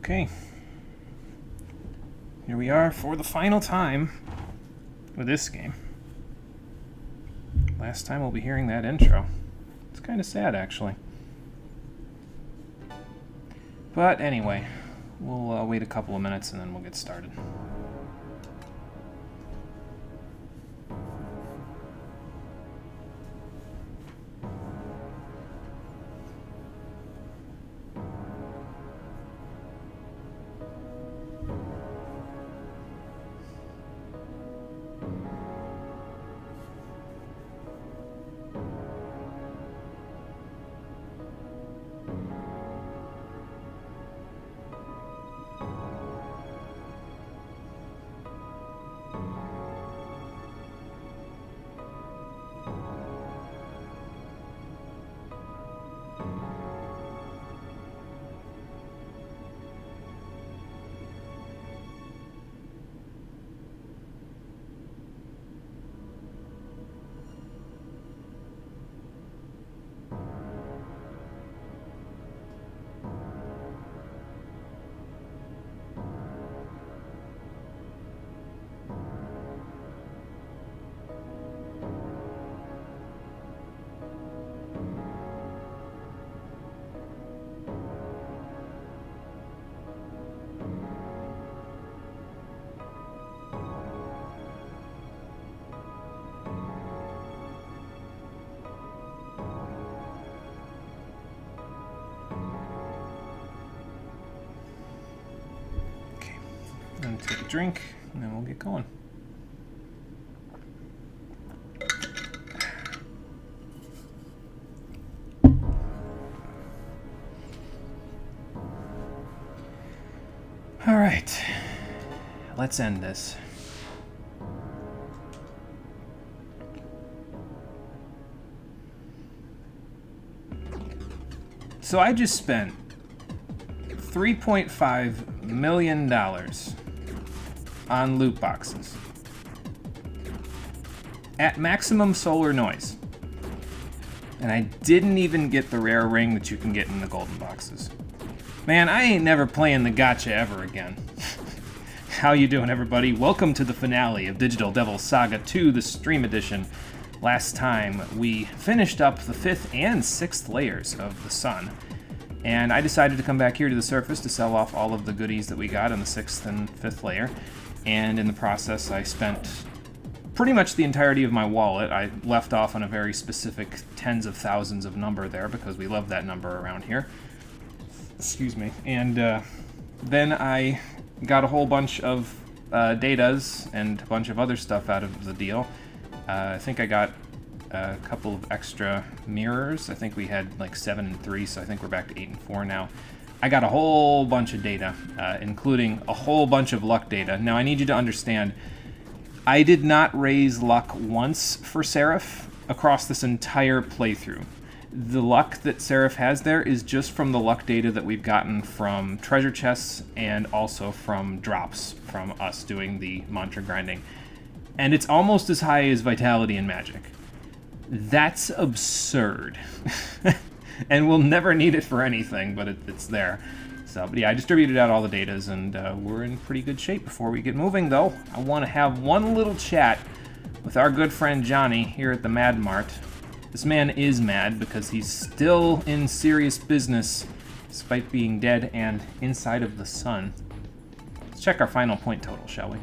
Okay, here we are for the final time with this game. Last time we'll be hearing that intro. It's kind of sad, actually. But anyway, we'll wait a couple of minutes and then we'll get started. And take a drink, and then we'll get going. All right, let's end this. So I just spent $3.5 million on loot boxes at maximum solar noise. And I didn't even get the rare ring that you can get in the golden boxes. Man, I ain't never playing the gacha ever again. How you doing, everybody? Welcome to the finale of Digital Devil Saga 2, the Stream Edition. Last time, we finished up the 5th and 6th layers of the sun. And I decided to come back here to the surface to sell off all of the goodies that we got in the 6th and 5th layer. And in the process, I spent pretty much the entirety of my wallet. I left off on a very specific tens of thousands of number there because we love that number around here. Excuse me. And then I got a whole bunch of datas and a bunch of other stuff out of the deal. I think I got a couple of extra mirrors. I think we had like 7 and 3, so I think we're back to 8 and 4 now. I got a whole bunch of data, including a whole bunch of luck data. Now, I need you to understand, I did not raise luck once for Seraph across this entire playthrough. The luck that Seraph has there is just from the luck data that we've gotten from treasure chests and also from drops from us doing the mantra grinding. And it's almost as high as vitality and magic. That's absurd. And we'll never need it for anything, but it's there. So, but yeah, I distributed out all the datas, and we're in pretty good shape. Before we get moving, though, I want to have one little chat with our good friend Johnny here at the Mad Mart. This man is mad because he's still in serious business despite being dead and inside of the sun. Let's check our final point total, shall we?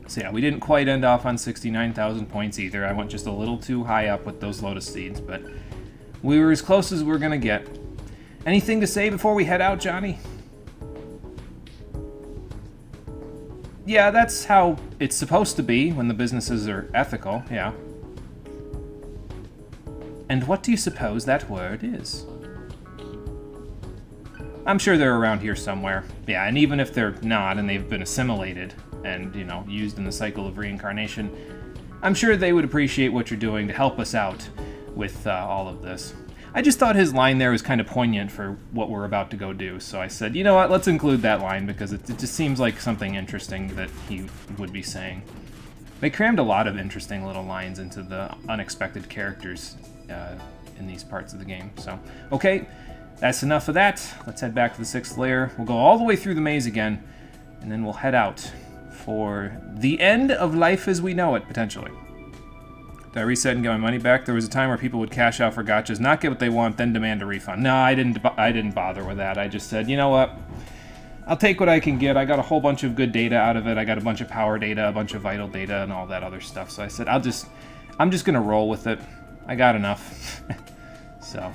So yeah, we didn't quite end off on 69,000 points either. I went just a little too high up with those Lotus Seeds, but we were as close as we're gonna get. Anything to say before we head out, Johnny? Yeah, that's how it's supposed to be when the businesses are ethical, yeah. And what do you suppose that word is? I'm sure they're around here somewhere. Yeah, and even if they're not and they've been assimilated and, you know, used in the cycle of reincarnation, I'm sure they would appreciate what you're doing to help us out with all of this. I just thought his line there was kind of poignant for what we're about to go do, so I said, you know what, let's include that line because it just seems like something interesting that he would be saying. They crammed a lot of interesting little lines into the unexpected characters in these parts of the game, so. Okay, that's enough of that. Let's head back to the 6th layer. We'll go all the way through the maze again, and then we'll head out for the end of life as we know it, potentially. Did I reset and get my money back? There was a time where people would cash out for gotchas, not get what they want, then demand a refund. No, I didn't bother with that. I just said, you know what? I'll take what I can get. I got a whole bunch of good data out of it. I got a bunch of power data, a bunch of vital data, and all that other stuff. So I said, I'm just gonna roll with it. I got enough. So.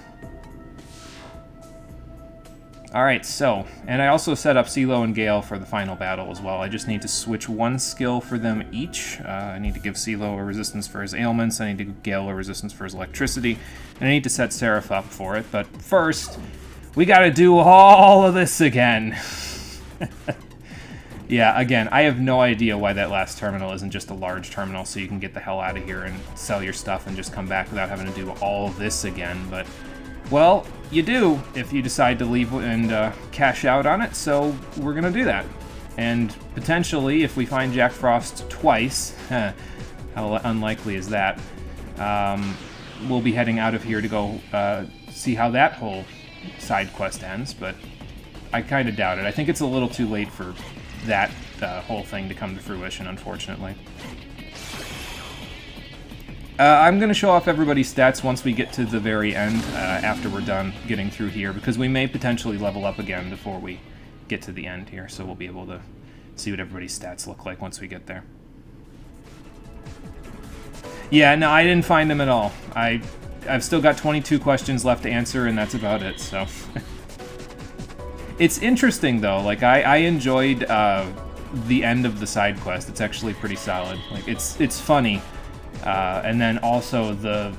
Alright, so, and I also set up CeeLo and Gale for the final battle as well. I just need to switch one skill for them each. I need to give CeeLo a resistance for his ailments, I need to give Gale a resistance for his electricity, and I need to set Seraph up for it. But first, we gotta do all of this again. Yeah, again, I have no idea why that last terminal isn't just a large terminal so you can get the hell out of here and sell your stuff and just come back without having to do all this again, but... well, you do if you decide to leave and cash out on it, so we're gonna do that. And potentially, if we find Jack Frost twice, how unlikely is that, we'll be heading out of here to go see how that whole side quest ends, but I kind of doubt it. I think it's a little too late for that whole thing to come to fruition, unfortunately. I'm going to show off everybody's stats once we get to the very end, after we're done getting through here, because we may potentially level up again before we get to the end here, so we'll be able to see what everybody's stats look like once we get there. Yeah, no, I didn't find them at all. I've still got 22 questions left to answer, and that's about it, so... It's interesting, though. Like, I enjoyed the end of the side quest. It's actually pretty solid. Like, it's funny. And then also the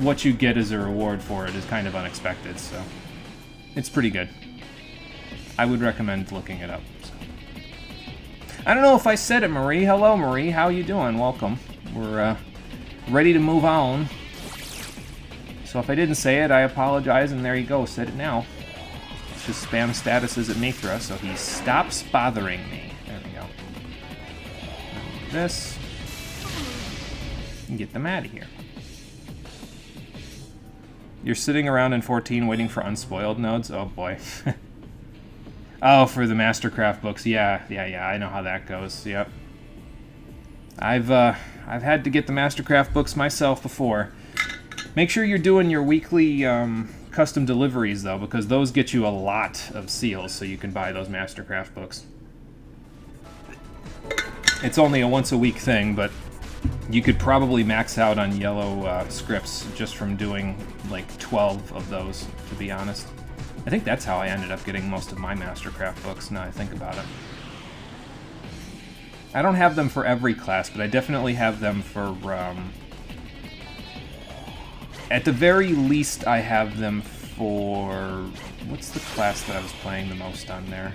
what you get as a reward for it is kind of unexpected, so it's pretty good. I would recommend looking it up. So. I don't know if I said it, Marie. Hello, Marie. How you doing? Welcome. We're ready to move on. So if I didn't say it, I apologize, and there you go. Said it now. Let's just spam statuses at Mithra so he stops bothering me. There we go. This. And get them out of here. You're sitting around in 14 waiting for unspoiled nodes? Oh boy. Oh, for the Mastercraft books. Yeah, I know how that goes. Yep. I've had to get the Mastercraft books myself before. Make sure you're doing your weekly custom deliveries though, because those get you a lot of seals so you can buy those Mastercraft books. It's only a once a week thing, but you could probably max out on yellow scripts just from doing like 12 of those, to be honest. I think that's how I ended up getting most of my Mastercraft books, now I think about it. I don't have them for every class, but I definitely have them for... at the very least, I have them for... what's the class that I was playing the most on there?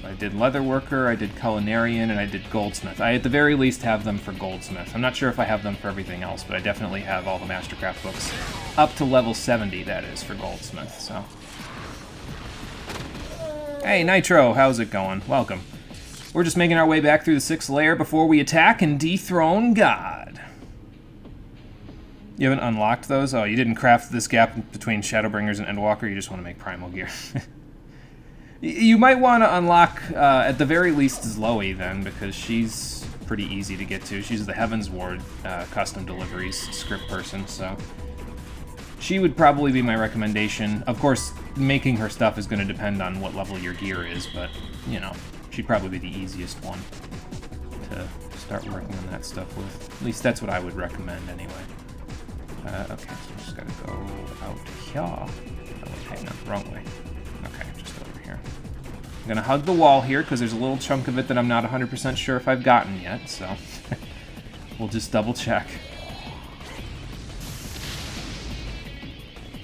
I did Leatherworker, I did Culinarian, and I did Goldsmith. I at the very least have them for Goldsmith. I'm not sure if I have them for everything else, but I definitely have all the Mastercraft books up to level 70, that is, for Goldsmith, so... Hey, Nitro, how's it going? Welcome. We're just making our way back through the 6th layer before we attack and dethrone God. You haven't unlocked those? Oh, you didn't craft this gap between Shadowbringers and Endwalker, you just want to make Primal Gear. You might want to unlock, at the very least, Zloe, then, because she's pretty easy to get to. She's the Heavens Ward custom deliveries script person, so she would probably be my recommendation. Of course, making her stuff is going to depend on what level your gear is, but, you know, she'd probably be the easiest one to start working on that stuff with. At least that's what I would recommend anyway. Okay, so I just gotta go out here. Oh, hang on, wrong way. Okay, just over here. I'm gonna hug the wall here because there's a little chunk of it that I'm not 100% sure if I've gotten yet, so we'll just double check.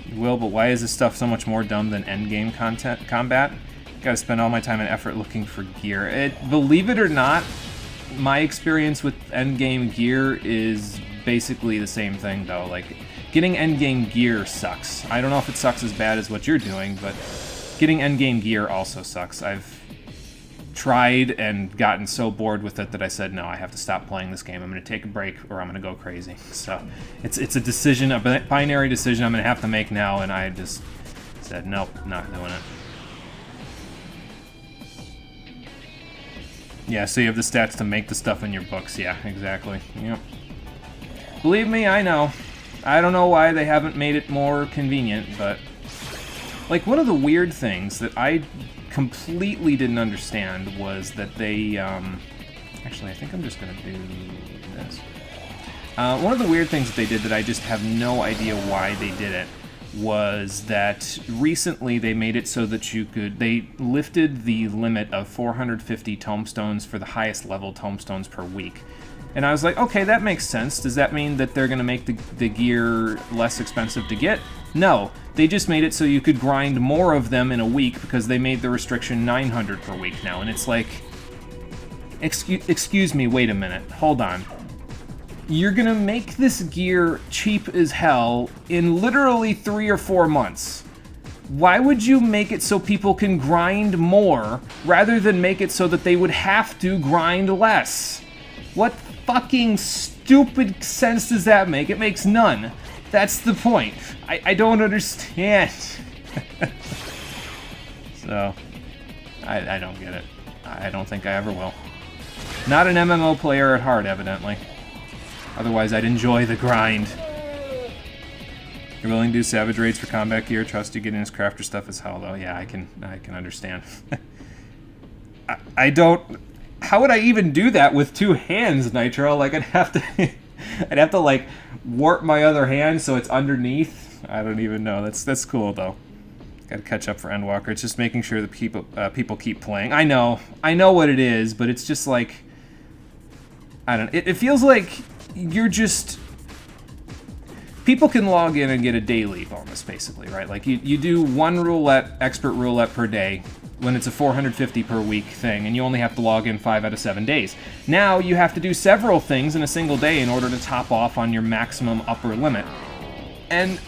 You will, but why is this stuff so much more dumb than endgame combat? Gotta spend all my time and effort looking for gear. Believe it or not, my experience with endgame gear is basically the same thing, though. Like, getting endgame gear sucks. I don't know if it sucks as bad as what you're doing, but getting endgame gear also sucks. I've tried and gotten so bored with it that I said, no, I have to stop playing this game. I'm going to take a break or I'm going to go crazy. So it's a decision, a binary decision I'm going to have to make now, and I just said, nope, not doing it. Yeah, so you have the stats to make the stuff in your books. Yeah, exactly. Yep. Believe me, I know. I don't know why they haven't made it more convenient, but like, one of the weird things that I completely didn't understand was that they, actually, I think I'm just gonna do this. One of the weird things that they did that I just have no idea why they did it was that recently they made it so that they lifted the limit of 450 tomestones for the highest level tomestones per week. And I was like, okay, that makes sense. Does that mean that they're going to make the gear less expensive to get? No, they just made it so you could grind more of them in a week because they made the restriction 900 per week now. And it's like, excuse me, wait a minute, hold on. You're going to make this gear cheap as hell in literally 3 or 4 months. Why would you make it so people can grind more rather than make it so that they would have to grind less? What fucking stupid sense does that make? It makes none. That's the point. I don't understand. So, I don't get it. I don't think I ever will. Not an MMO player at heart, evidently. Otherwise, I'd enjoy the grind. You're willing to do savage raids for combat gear? Trust you getting his crafter stuff is hell, though. Yeah, I can understand. I don't... How would I even do that with 2 hands, Nitro? Like, I'd have to like warp my other hand so it's underneath. I don't even know. That's cool though. Got to catch up for Endwalker. It's just making sure that people keep playing. I know what it is, but it's just like, I don't. It feels like you're just. People can log in and get a daily bonus, basically, right? Like you do 1 roulette, expert roulette per day, when it's a 450 per week thing, and you only have to log in 5 out of 7 days. Now you have to do several things in a single day in order to top off on your maximum upper limit. And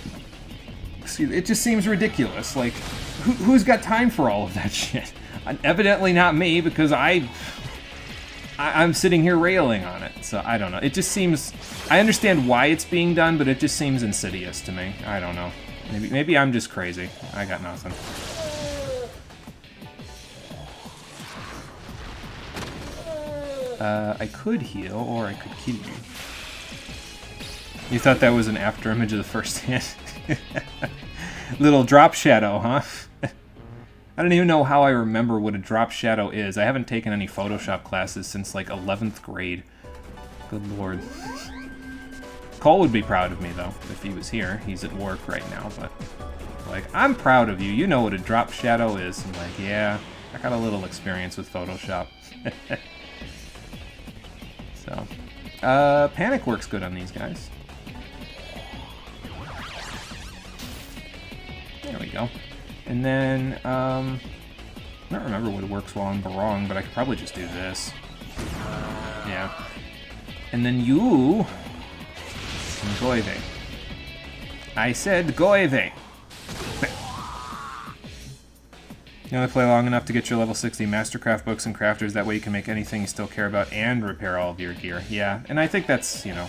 it just seems ridiculous. Like, who's got time for all of that shit? Evidently not me, because I'm sitting here railing on it. So I don't know. It just seems... I understand why it's being done, but it just seems insidious to me. I don't know. Maybe I'm just crazy. I got nothing. I could heal, or I could kill you. You thought that was an after image of the first hand? Little drop shadow, huh? I don't even know how I remember what a drop shadow is. I haven't taken any Photoshop classes since, like, 11th grade. Good lord. Cole would be proud of me, though, if he was here. He's at work right now, but... Like, I'm proud of you. You know what a drop shadow is. I'm like, yeah, I got a little experience with Photoshop. So, Panic works good on these guys. There we go. And then, I don't remember what works well on Barong, but I could probably just do this. Yeah. And then you... Go away. I said go away. You only play long enough to get your level 60 Mastercraft books and crafters. That way you can make anything you still care about and repair all of your gear. Yeah, and I think that's, you know...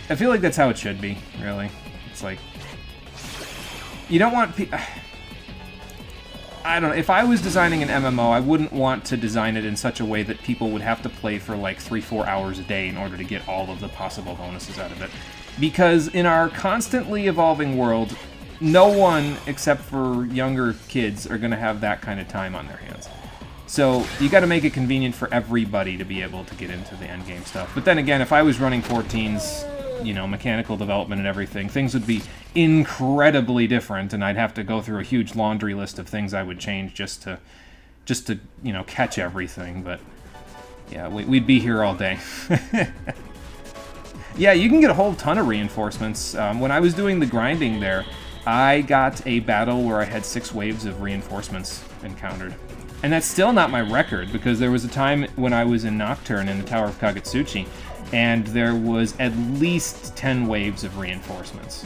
I feel like that's how it should be, really. It's like... You don't want... I don't know. If I was designing an MMO, I wouldn't want to design it in such a way that people would have to play for like 3-4 hours a day in order to get all of the possible bonuses out of it. Because in our constantly evolving world, no one except for younger kids are going to have that kind of time on their hands. So you got to make it convenient for everybody to be able to get into the endgame stuff. But then again, if I was running 14s, you know, mechanical development and everything, things would be incredibly different, and I'd have to go through a huge laundry list of things I would change just to you know, catch everything. But yeah, we'd be here all day. Yeah, you can get a whole ton of reinforcements. When I was doing the grinding there, I got a battle where I had 6 waves of reinforcements encountered. And that's still not my record, because there was a time when I was in Nocturne in the Tower of Kagetsuchi, and there was at least 10 waves of reinforcements.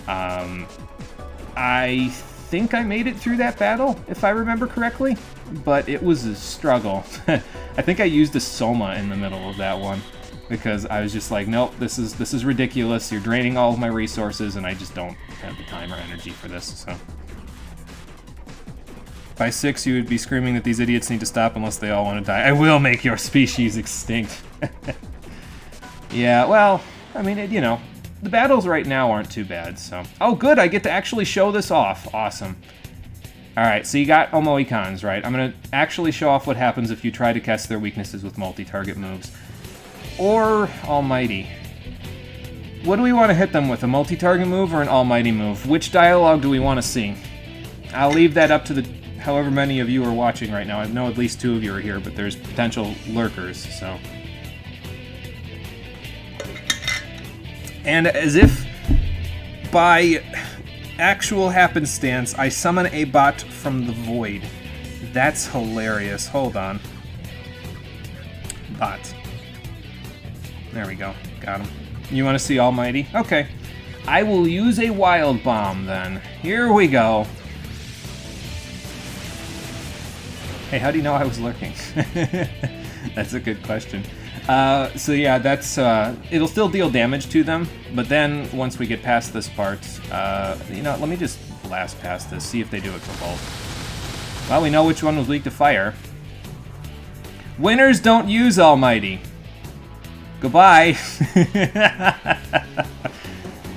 I think I made it through that battle, if I remember correctly, but it was a struggle. I think I used a Soma in the middle of that one, because I was just like, nope, this is ridiculous, you're draining all of my resources, and I just don't have the time or energy for this, so... By 6, you would be screaming that these idiots need to stop unless they all want to die. I will make your species extinct. Yeah, well, I mean, you know, the battles right now aren't too bad, so... Oh, good, I get to actually show this off. Awesome. Alright, so you got Omoicons, right? I'm going to actually show off what happens if you try to catch their weaknesses with multi-target moves. Or Almighty. What do we want to hit them with, a multi-target move or an Almighty move? Which dialogue do we want to see? I'll leave that up to the... however many of you are watching right now. I know at least 2 of you are here, but there's potential lurkers, so... And as if by actual happenstance, I summon a bot from the void. That's hilarious. Hold on. Bot. There we go. Got him. You want to see Almighty? Okay. I will use a Wild Bomb, then. Here we go. Hey, how do you know I was lurking? That's a good question. So yeah, that's, it'll still deal damage to them, but then once we get past this part, you know, let me just blast past this, see if they do it for both. Well, we know which one was weak to fire. Winners don't use Almighty. Goodbye.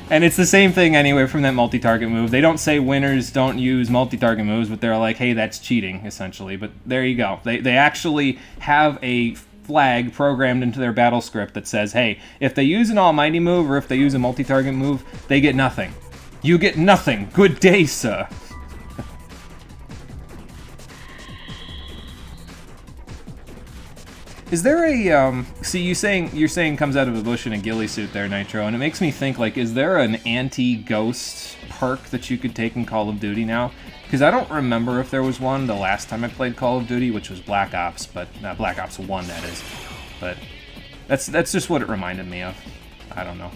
And it's the same thing anyway from that multi-target move. They don't say winners don't use multi-target moves, but they're like, hey, that's cheating, essentially. But there you go. They actually have a flag programmed into their battle script that says, hey, if they use an Almighty move or if they use a multi-target move, they get nothing. You get nothing. Good day, sir. Is there a, see, you're saying comes out of a bush in a ghillie suit there, Nitro, and it makes me think, like, is there an anti-ghost perk that you could take in Call of Duty now? Because I don't remember if there was one the last time I played Call of Duty, which was Black Ops, but, Black Ops 1, that is. But, that's just what it reminded me of. I don't know.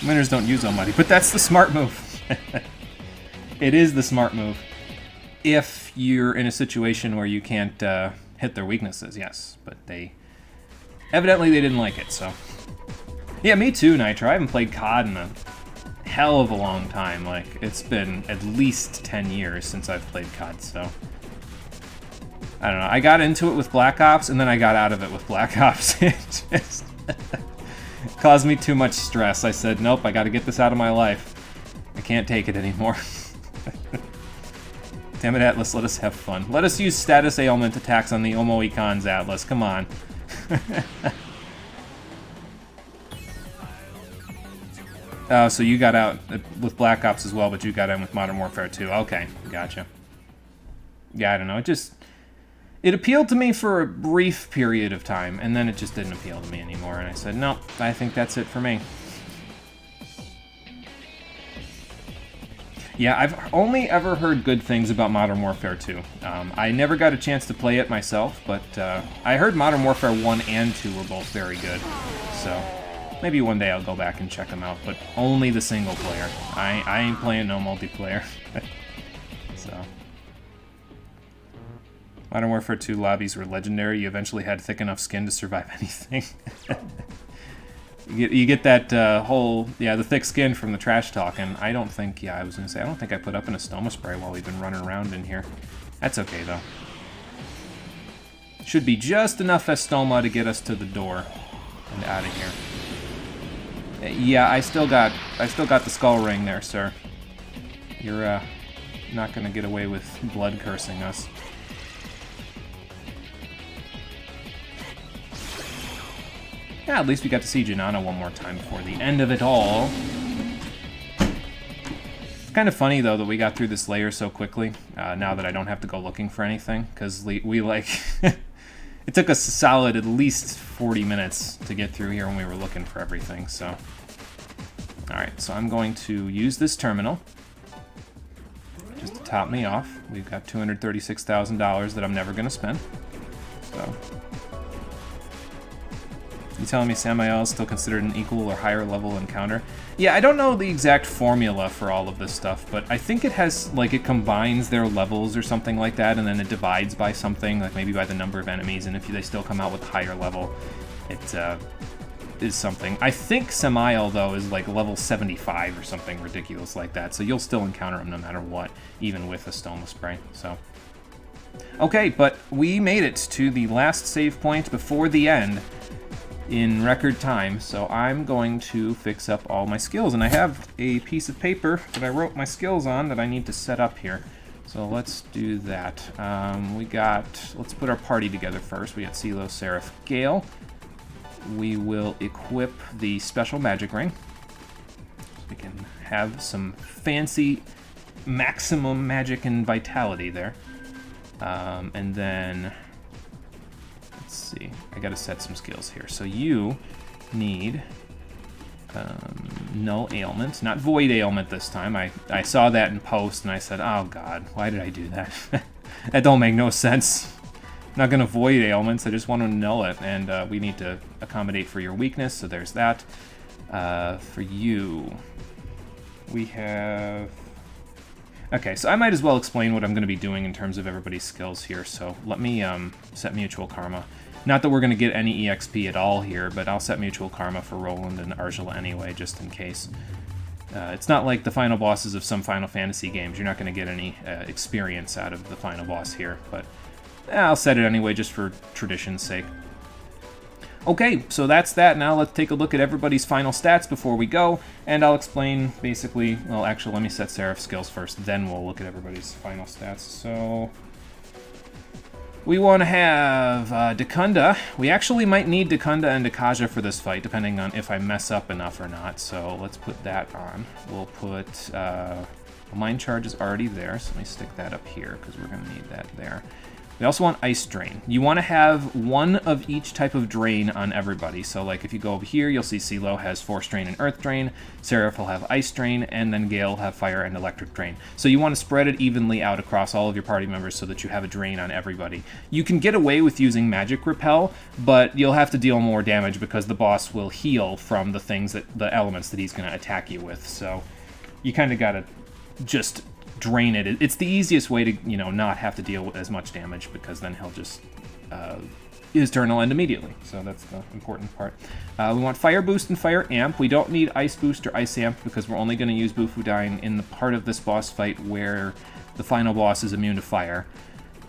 Winners don't use Almighty, but that's the smart move. It is the smart move. If you're in a situation where you can't hit their weaknesses, yes. But evidently they didn't like it, so. Yeah, me too, Nitro. I haven't played COD in a hell of a long time. Like, it's been at least 10 years since I've played COD, so. I don't know. I got into it with Black Ops, and then I got out of it with Black Ops. It just caused me too much stress. I said, nope, I gotta get this out of my life. I can't take it anymore. Damn it, Atlas, let us have fun. Let us use status ailment attacks on the Omoicons, Atlas. Come on. So you got out with Black Ops as well, but you got in with Modern Warfare 2. Okay, gotcha. Yeah, I don't know. It appealed to me for a brief period of time, and then it just didn't appeal to me anymore. And I said, nope, I think that's it for me. Yeah, I've only ever heard good things about Modern Warfare 2. I never got a chance to play it myself, but I heard Modern Warfare 1 and 2 were both very good. So maybe one day I'll go back and check them out, but only the single player. I ain't playing no multiplayer. So. Modern Warfare 2 lobbies were legendary. You eventually had thick enough skin to survive anything. You get that whole, the thick skin from the trash talk, and I don't think, I was going to say, I don't think I put up an Astoma spray while we've been running around in here. That's okay, though. Should be just enough Astoma to get us to the door and out of here. Yeah, I still got the skull ring there, sir. You're not going to get away with blood cursing us. Yeah, at least we got to see Janana one more time before the end of it all. It's kind of funny, though, that we got through this layer so quickly, now that I don't have to go looking for anything, because we like... it took us a solid at least 40 minutes to get through here when we were looking for everything, so... Alright, so I'm going to use this terminal, just to top me off. We've got $236,000 that I'm never going to spend, so... You telling me Samael is still considered an equal or higher level encounter? Yeah, I don't know the exact formula for all of this stuff, but I think it has, like, it combines their levels or something like that, and then it divides by something, like maybe by the number of enemies, and if they still come out with a higher level, it is something. I think Samael, though, is like level 75 or something ridiculous like that, so you'll still encounter him no matter what, even with a Stoma Spray, so... Okay, but we made it to the last save point before the end, in record time, so I'm going to fix up all my skills, and I have a piece of paper that I wrote my skills on that I need to set up here. So let's do that. Let's put our party together first. We got CeeLo, Seraph, Gale. We will equip the special magic ring. So we can have some fancy maximum magic and vitality there. And then... Let's see, I gotta set some skills here. So you need null ailment, not void ailment this time. I saw that in post and I said, oh god, why did I do that? That don't make no sense. I'm not gonna void ailments, I just want to null it, and we need to accommodate for your weakness, so there's that. For you, we have... Okay, so I might as well explain what I'm going to be doing in terms of everybody's skills here, so let me set Mutual Karma. Not that we're going to get any EXP at all here, but I'll set Mutual Karma for Roland and Arjula anyway, just in case. It's not like the final bosses of some Final Fantasy games. You're not going to get any experience out of the final boss here, but I'll set it anyway just for tradition's sake. Okay, so that's that. Now let's take a look at everybody's final stats before we go, and I'll explain basically... Well, actually, let me set Seraph's skills first, then we'll look at everybody's final stats. So... We want to have Dekunda. We actually might need Dekunda and Dekaja for this fight, depending on if I mess up enough or not, so let's put that on. We'll put... Mind Charge is already there, so let me stick that up here, because we're going to need that there. We also want Ice Drain. You want to have one of each type of drain on everybody. So like if you go over here, you'll see CeeLo has Force Drain and Earth Drain, Seraph will have Ice Drain, and then Gale will have Fire and Electric Drain. So you want to spread it evenly out across all of your party members so that you have a drain on everybody. You can get away with using Magic Repel, but you'll have to deal more damage because the boss will heal from the things the elements that he's going to attack you with. So you kind of got to just drain it. It's the easiest way to, not have to deal with as much damage, because then he'll just, his turn will end immediately. So that's the important part. We want Fire Boost and Fire Amp. We don't need Ice Boost or Ice Amp because we're only going to use Bufudyne in the part of this boss fight where the final boss is immune to fire.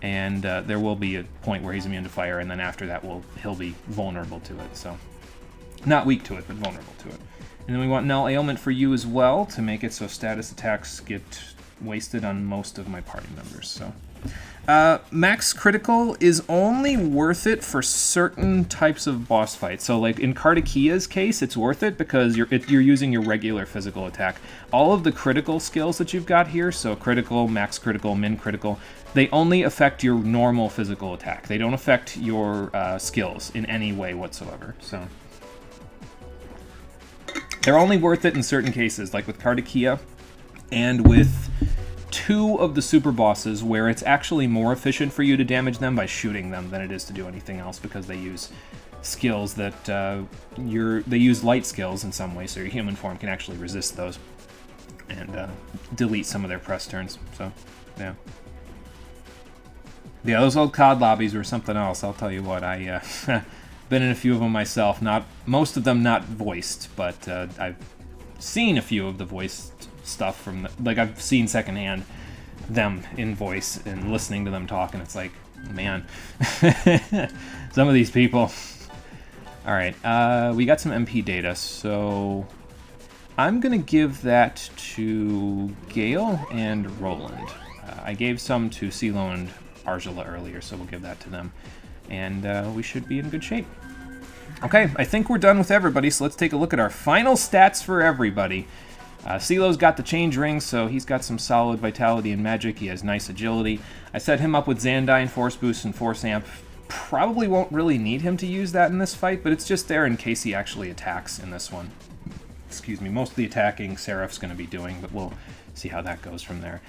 And there will be a point where he's immune to fire, and then after that he'll be vulnerable to it. So, not weak to it, but vulnerable to it. And then we want Null Ailment for you as well to make it so status attacks get wasted on most of my party members. So max critical is only worth it for certain types of boss fights. So like in Kardakia's case, it's worth it because you're using your regular physical attack. All of the critical skills that you've got here, so critical, max critical, min critical, they only affect your normal physical attack. They don't affect your skills in any way whatsoever. So they're only worth it in certain cases, like with Kardakia and with two of the super bosses where it's actually more efficient for you to damage them by shooting them than it is to do anything else, because they use skills that they use light skills in some way, so your human form can actually resist those and delete some of their press turns. So yeah, those old COD lobbies were something else. I'll tell you what, been in a few of them myself. Not most of them not voiced, but I've seen a few of the voiced stuff from like I've seen secondhand them in voice and listening to them talk, and it's like, man, some of these people. All right, we got some MP data, so I'm gonna give that to Gale and Roland. I gave some to CeeLo and Argela earlier, so we'll give that to them, and we should be in good shape. Okay, I think we're done with everybody, so let's take a look at our final stats for everybody. CeeLo's got the change ring, so he's got some solid vitality and magic. He has nice agility. I set him up with Zandine, Force Boost, and Force Amp. Probably won't really need him to use that in this fight, but it's just there in case he actually attacks in this one. Excuse me, most of the attacking Seraph's going to be doing, but we'll see how that goes from there.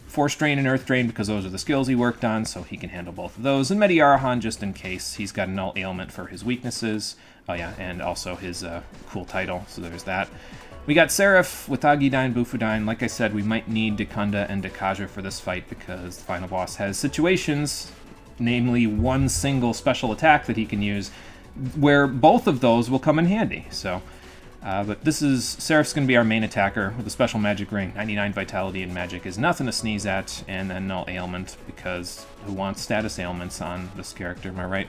Force Drain and Earth Drain, because those are the skills he worked on, so he can handle both of those. And Mediarahan, just in case. He's got a Null Ailment for his weaknesses. Oh yeah, and also his cool title, so there's that. We got Seraph with Agidine, Bufudine. Like I said, we might need Dekunda and Dekaja for this fight because the final boss has situations, namely one single special attack that he can use, where both of those will come in handy. So, but Seraph's going to be our main attacker with a special magic ring. 99 vitality and magic is nothing to sneeze at, and then Null Ailment, because who wants status ailments on this character, am I right?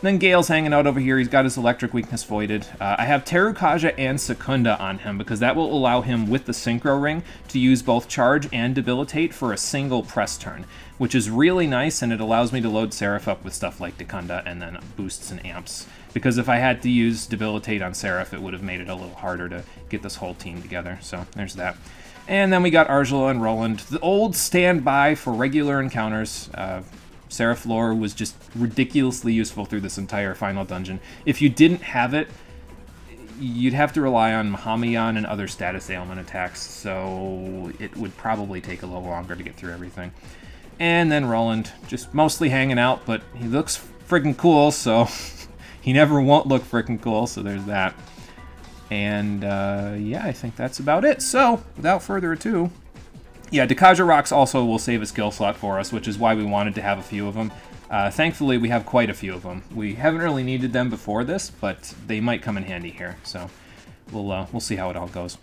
Then Gale's hanging out over here. He's got his electric weakness voided. I have Terukaja and Secunda on him because that will allow him with the Synchro Ring to use both Charge and Debilitate for a single press turn, which is really nice, and it allows me to load Seraph up with stuff like Dekunda and then boosts and amps. Because if I had to use Debilitate on Seraph, it would have made it a little harder to get this whole team together. So there's that. And then we got Argela and Roland, the old standby for regular encounters. Seraph Lore was just ridiculously useful through this entire final dungeon. If you didn't have it, you'd have to rely on Mahamayan and other status ailment attacks, so it would probably take a little longer to get through everything. And then Roland, just mostly hanging out, but he looks freaking cool, so he never won't look freaking cool, so there's that. And yeah, I think that's about it. So, without further ado, yeah, Dekaja Rocks also will save a skill slot for us, which is why we wanted to have a few of them. Thankfully, we have quite a few of them. We haven't really needed them before this, but they might come in handy here, so we'll see how it all goes.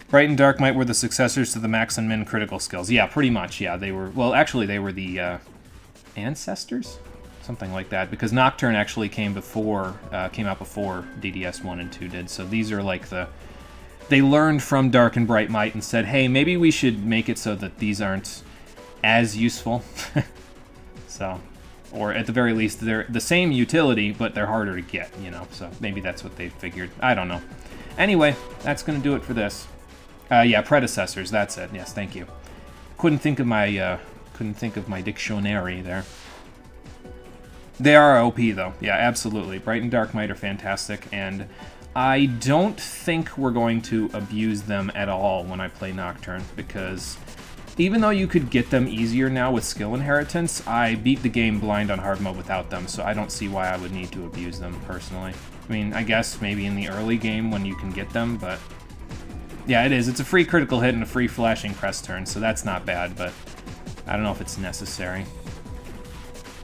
Bright and Dark Might were the successors to the Max and Min critical skills. Yeah, pretty much, yeah. They were, well, actually, they were the ancestors? Something like that, because Nocturne actually came out before DDS 1 and 2 did, so these are like they learned from Dark and Bright Might and said, hey, maybe we should make it so that these aren't as useful. So, or at the very least, they're the same utility, but they're harder to get, you know, so maybe that's what they figured. I don't know. Anyway, that's going to do it for this. Yeah, predecessors, that's it. Yes, thank you. Couldn't think of my dictionary there. They are OP, though. Yeah, absolutely. Bright and Dark Might are fantastic, and I don't think we're going to abuse them at all when I play Nocturne, because even though you could get them easier now with skill inheritance, I beat the game blind on hard mode without them, so I don't see why I would need to abuse them personally. I mean, I guess maybe in the early game when you can get them, but yeah, it is. It's a free critical hit and a free flashing press turn, so that's not bad, but I don't know if it's necessary.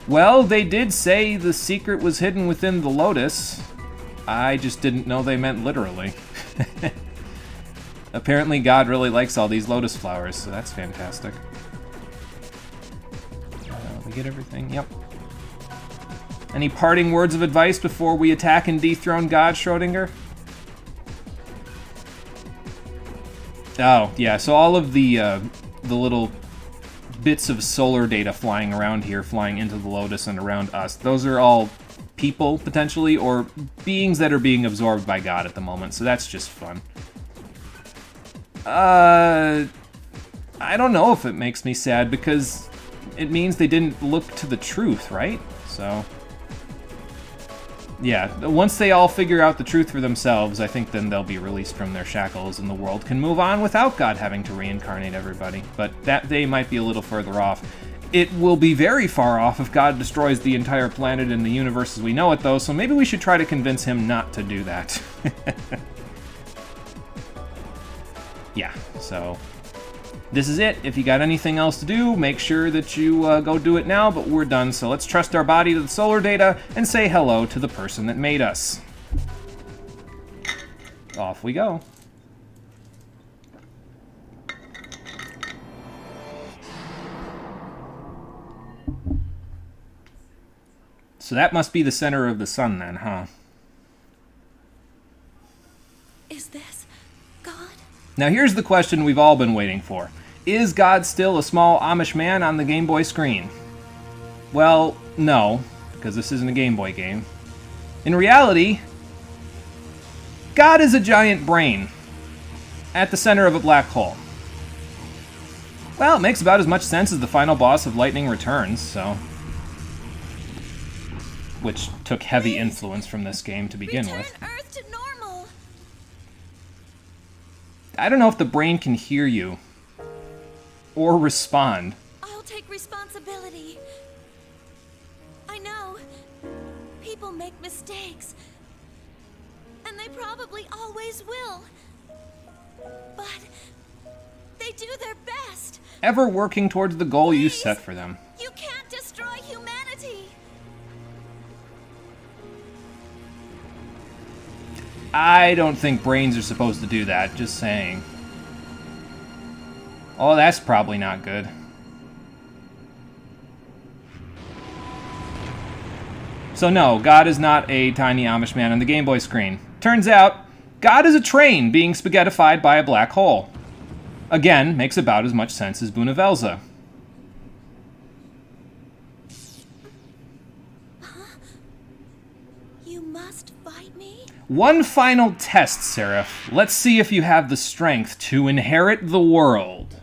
Well, they did say the secret was hidden within the lotus. I just didn't know they meant literally. Apparently God really likes all these lotus flowers, so that's fantastic. We get everything? Yep. Any parting words of advice before we attack and dethrone God, Schrodinger? Oh, yeah, so all of the little bits of solar data flying around here, flying into the lotus and around us, those are all people, potentially, or beings that are being absorbed by God at the moment, so that's just fun. I don't know if it makes me sad, because it means they didn't look to the truth, right? So, yeah, once they all figure out the truth for themselves, I think then they'll be released from their shackles and the world can move on without God having to reincarnate everybody. But that day might be a little further off. It will be very far off if God destroys the entire planet and the universe as we know it, though, so maybe we should try to convince him not to do that. Yeah, so This is it. If you got anything else to do, make sure that you go do it now, but we're done. So let's trust our body to the solar data and say hello to the person that made us. Off we go. So that must be the center of the sun then, huh? Is this God? Now here's the question we've all been waiting for. Is God still a small Amish man on the Game Boy screen? Well, no, because this isn't a Game Boy game. In reality, God is a giant brain at the center of a black hole. Well, it makes about as much sense as the final boss of Lightning Returns, so... which took heavy influence from this game to begin with. Earth to normal. I don't know if the brain can hear you or respond. I'll take responsibility. I know. People make mistakes. And they probably always will. But they do their best. Ever working towards the goal you Please, set for them. You can't destroy humanity. I don't think brains are supposed to do that, just saying. Oh, that's probably not good. So no, God is not a tiny Amish man on the Game Boy screen. Turns out, God is a train being spaghettified by a black hole. Again, makes about as much sense as Bunavelza. You must fight me? One final test, Seraph. Let's see if you have the strength to inherit the world.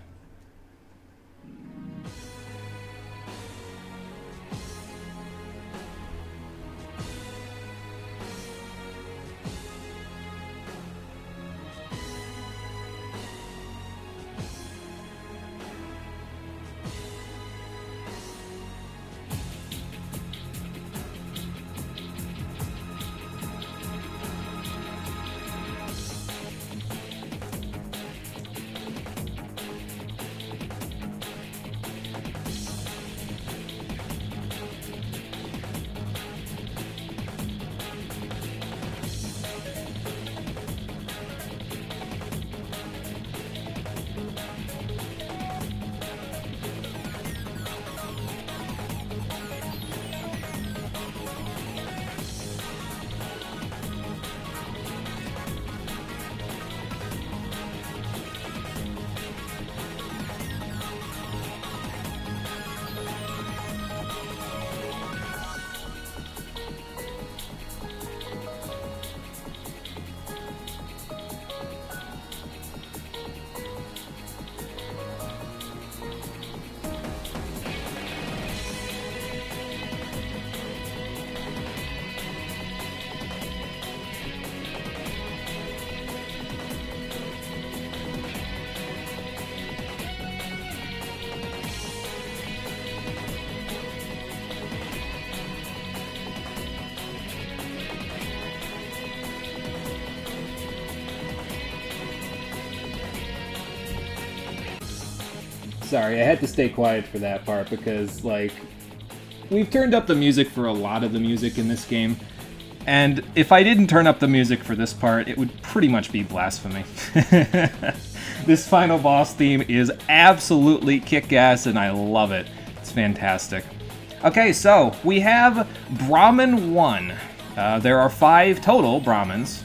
Sorry, I had to stay quiet for that part because, like, we've turned up the music for a lot of the music in this game, and if I didn't turn up the music for this part, it would pretty much be blasphemy. This final boss theme is absolutely kick-ass, and I love it. It's fantastic. Okay, so we have Brahmin 1. There are 5 total Brahmins.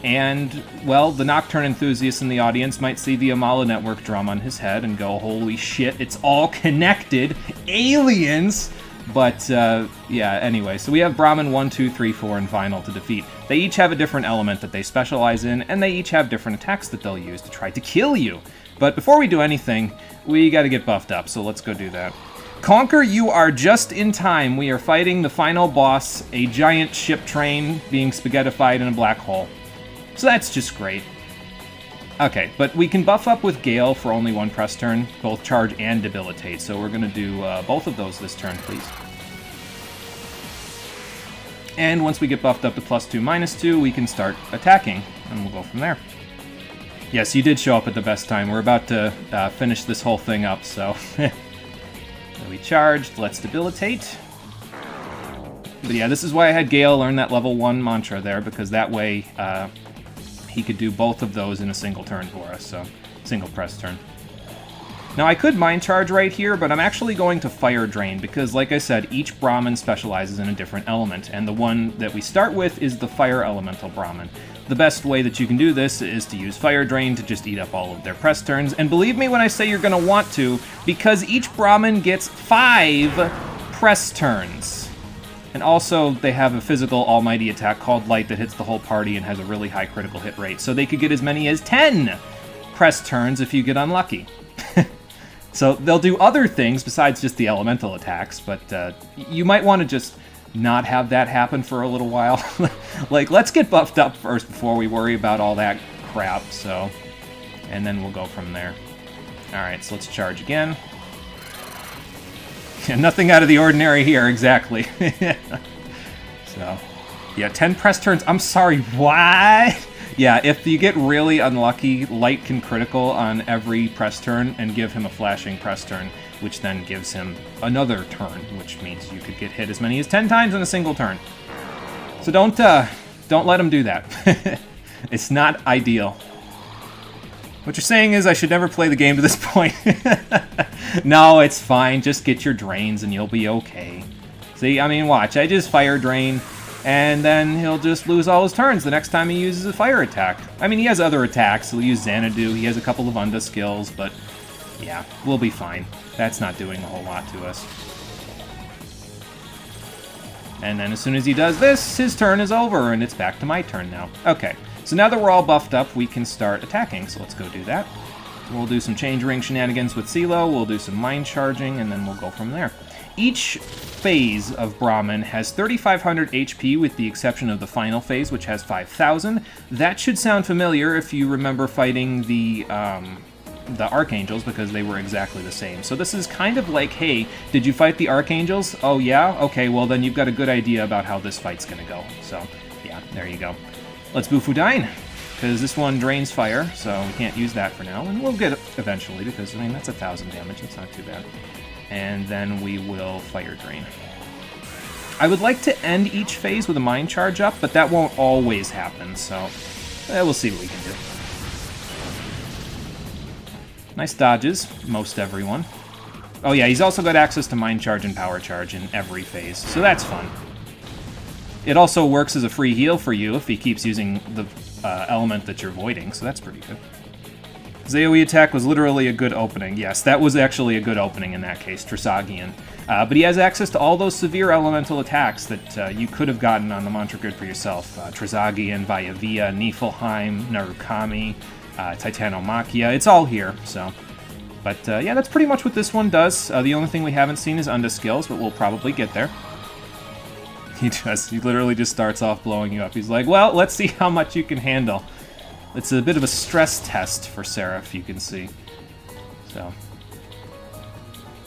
And, well, the Nocturne enthusiasts in the audience might see the Amala Network drum on his head and go, holy shit, it's all connected! Aliens! But, yeah, anyway, so we have Brahmin 1, 2, 3, 4, and Final to defeat. They each have a different element that they specialize in, and they each have different attacks that they'll use to try to kill you. But before we do anything, we gotta get buffed up, so let's go do that. Conquer, you are just in time. We are fighting the final boss, a giant ship train being spaghettified in a black hole. So that's just great. Okay, but we can buff up with Gale for only 1 press turn, both charge and debilitate, so we're going to do both of those this turn, please. And once we get buffed up to +2, -2, we can start attacking, and we'll go from there. Yes, you did show up at the best time. We're about to finish this whole thing up, so... We charged. Let's debilitate. But yeah, this is why I had Gale learn that level 1 mantra there, because that way he could do both of those in a single turn for us, so single press turn. Now, I could Mind Charge right here, but I'm actually going to Fire Drain, because, like I said, each Brahmin specializes in a different element, and the one that we start with is the Fire Elemental Brahmin. The best way that you can do this is to use Fire Drain to just eat up all of their press turns, and believe me when I say you're going to want to, because each Brahmin gets 5 press turns. And also, they have a physical almighty attack called Light that hits the whole party and has a really high critical hit rate, so they could get as many as 10 press turns if you get unlucky. So they'll do other things besides just the elemental attacks, but you might want to just not have that happen for a little while. Like, let's get buffed up first before we worry about all that crap, so... And then we'll go from there. Alright, so let's charge again. Yeah, nothing out of the ordinary here, exactly. So, yeah, 10 press turns. I'm sorry, what? Yeah, if you get really unlucky, Light can critical on every press turn and give him a flashing press turn, which then gives him another turn, which means you could get hit as many as 10 times in a single turn. So don't let him do that. It's not ideal. What you're saying is I should never play the game to this point. No, it's fine. Just get your drains and you'll be okay. See, I mean, watch. I just Fire Drain, and then he'll just lose all his turns the next time he uses a fire attack. I mean, he has other attacks. He'll use Xanadu. He has a couple of Unda skills, but yeah, we'll be fine. That's not doing a whole lot to us. And then as soon as he does this, his turn is over, and it's back to my turn now. Okay, so now that we're all buffed up, we can start attacking, so let's go do that. We'll do some Change Ring shenanigans with CeeLo, we'll do some Mind Charging, and then we'll go from there. Each phase of Brahmin has 3,500 HP with the exception of the final phase, which has 5,000. That should sound familiar if you remember fighting the Archangels, because they were exactly the same. So this is kind of like, hey, did you fight the Archangels? Oh yeah? Okay, well then you've got a good idea about how this fight's gonna go. So, yeah, there you go. Let's Bufudine, because this one drains fire, so we can't use that for now, and we'll get it eventually, because, I mean, that's 1,000 damage, it's not too bad. And then we will Fire Drain. I would like to end each phase with a Mind Charge up, but that won't always happen, so we'll see what we can do. Nice dodges, most everyone. Oh yeah, he's also got access to Mind Charge and Power Charge in every phase, so that's fun. It also works as a free heal for you if he keeps using the element that you're voiding, so that's pretty good. His AoE attack was literally a good opening. Yes, that was actually a good opening in that case, Trisagian. But he has access to all those severe elemental attacks that you could have gotten on the Mantra Grid for yourself. Trisagian, Vayavia, Niflheim, Narukami, Titanomachia. It's all here, so... But yeah, that's pretty much what this one does. The only thing we haven't seen is Unda skills, but we'll probably get there. He literally just starts off blowing you up. He's like, well, let's see how much you can handle. It's a bit of a stress test for Seraph, you can see. So.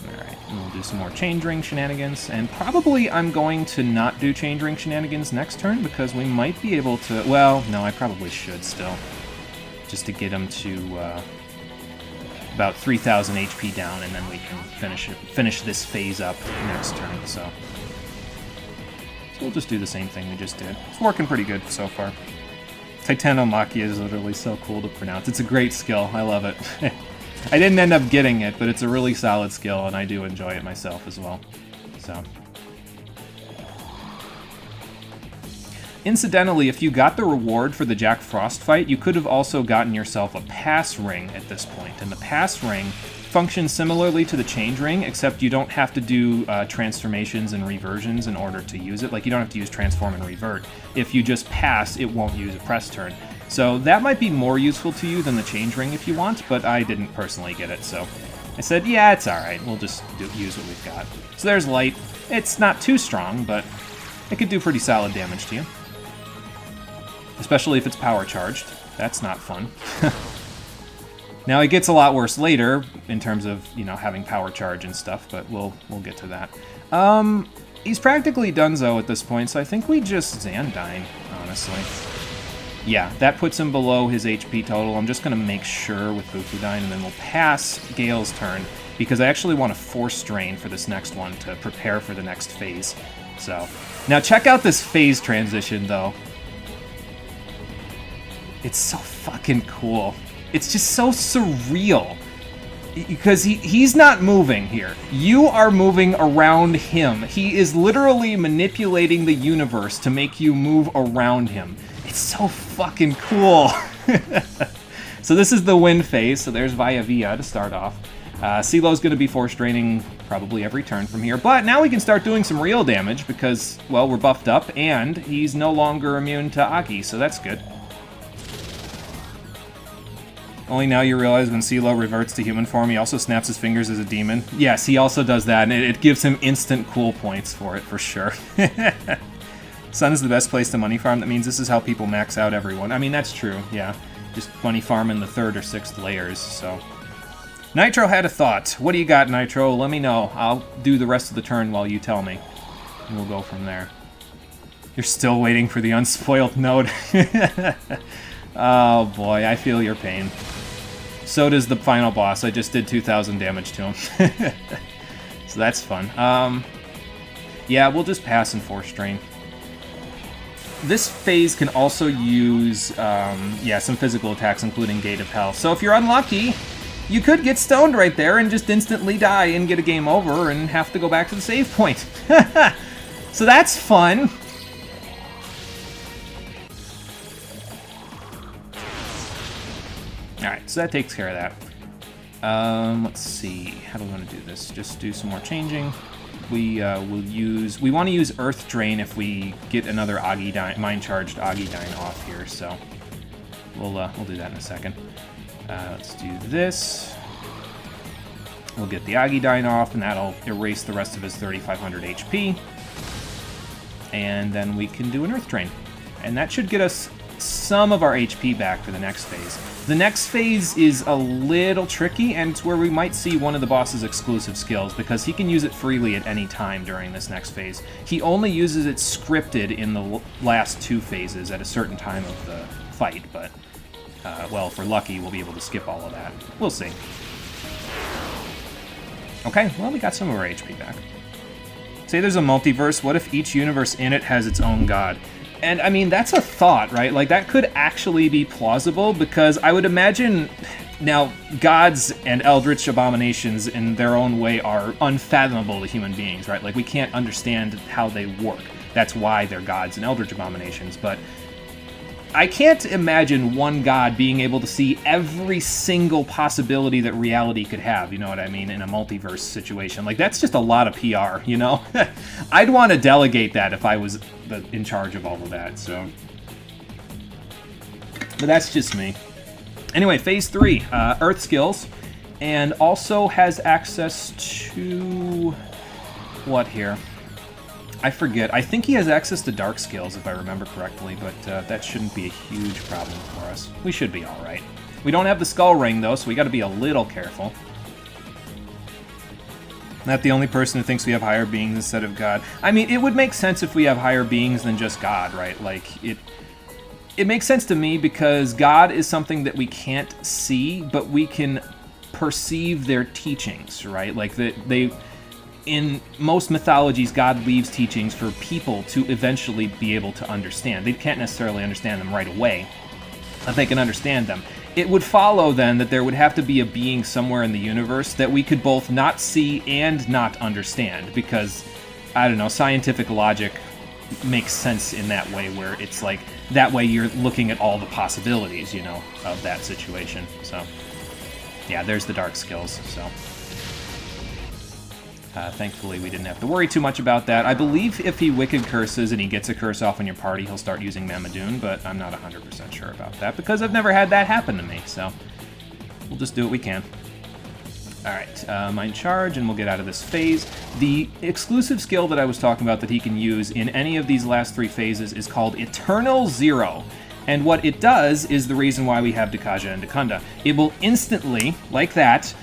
Alright, and we'll do some more Change Ring shenanigans. And probably I'm going to not do Change Ring shenanigans next turn, because we might be able to... Well, no, I probably should still. Just to get him to about 3,000 HP down, and then we can finish this phase up next turn, so we'll just do the same thing we just did. It's working pretty good so far. Titanomachia is literally so cool to pronounce. It's a great skill. I love it. I didn't end up getting it, but it's a really solid skill, and I do enjoy it myself as well. So. Incidentally, if you got the reward for the Jack Frost fight, you could have also gotten yourself a pass ring at this point. And the pass ring functions similarly to the Change Ring, except you don't have to do transformations and reversions in order to use it. Like, you don't have to use transform and revert. If you just pass, it won't use a press turn. So that might be more useful to you than the Change Ring if you want, but I didn't personally get it, so I said, yeah, it's alright, we'll just use what we've got. So there's Light. It's not too strong, but it could do pretty solid damage to you. Especially if it's power charged. That's not fun. Now, it gets a lot worse later in terms of, you know, having power charge and stuff, but we'll get to that. He's practically donezo at this point, so I think we just Xandine, honestly. Yeah, that puts him below his HP total. I'm just going to make sure with Fukudyne, and then we'll pass Gale's turn, because I actually want to Force Drain for this next one to prepare for the next phase. So, now check out this phase transition, though. It's so fucking cool. It's just so surreal. Because he's not moving here. You are moving around him. He is literally manipulating the universe to make you move around him. It's so fucking cool. So this is the wind phase, so there's Via Via to start off. CeeLo's going to be force draining probably every turn from here, but now we can start doing some real damage because, well, we're buffed up, and he's no longer immune to Agi, so that's good. Only now you realize when CeeLo reverts to human form, he also snaps his fingers as a demon. Yes, he also does that, and it gives him instant cool points for it, for sure. Sun is the best place to money farm. That means this is how people max out everyone. I mean, that's true, yeah. Just money farm in the 3rd or 6th layers, so... Nitro had a thought. What do you got, Nitro? Let me know. I'll do the rest of the turn while you tell me. And we'll go from there. You're still waiting for the unspoiled node. Oh boy, I feel your pain. So does the final boss. I just did 2,000 damage to him. So that's fun. Yeah, we'll just pass and Force Drain. This phase can also use, yeah, some physical attacks, including Gate of Hell. So if you're unlucky, you could get stoned right there and just instantly die and get a game over and have to go back to the save point. So that's fun. Alright, so that takes care of that. Let's see, how do we want to do this? Just do some more changing. We want to use Earth Drain if we get another Mind-Charged Agidine off here, so we'll do that in a second. Let's do this. We'll get the Agidine off, and that'll erase the rest of his 3,500 HP. And then we can do an Earth Drain. And that should get us some of our HP back for the next phase. The next phase is a little tricky, and it's where we might see one of the boss's exclusive skills, because he can use it freely at any time during this next phase. He only uses it scripted in the last 2 phases at a certain time of the fight, but, well, if we're lucky, we'll be able to skip all of that. We'll see. Okay, well, we got some of our HP back. Say there's a multiverse, what if each universe in it has its own god? And, I mean, that's a thought, right? Like, that could actually be plausible, because I would imagine... Now, gods and eldritch abominations in their own way are unfathomable to human beings, right? Like, we can't understand how they work. That's why they're gods and eldritch abominations, but... I can't imagine one god being able to see every single possibility that reality could have, you know what I mean, in a multiverse situation. Like, that's just a lot of PR, you know? I'd want to delegate that if I was in charge of all of that, so... But that's just me. Anyway, Phase 3, Earth skills, and also has access to... what here? I forget. I think he has access to dark skills, if I remember correctly, but that shouldn't be a huge problem for us. We should be alright. We don't have the skull ring, though, so we gotta be a little careful. Not the only person who thinks we have higher beings instead of God. I mean, it would make sense if we have higher beings than just God, right? Like, it makes sense to me because God is something that we can't see, but we can perceive their teachings, right? Like, in most mythologies, God leaves teachings for people to eventually be able to understand. They can't necessarily understand them right away, but they can understand them. It would follow, then, that there would have to be a being somewhere in the universe that we could both not see and not understand, because, I don't know, scientific logic makes sense in that way, where it's like, that way you're looking at all the possibilities, you know, of that situation. So, yeah, there's the dark skills, so... thankfully, we didn't have to worry too much about that. I believe if he Wicked Curses and he gets a curse off in your party, he'll start using Mamadoon, but I'm not 100% sure about that, because I've never had that happen to me, so we'll just do what we can. Alright, Mind Charge, and we'll get out of this phase. The exclusive skill that I was talking about that he can use in any of these last 3 phases is called Eternal Zero. And what it does is the reason why we have Dakaja and Dakunda. It will instantly, like that,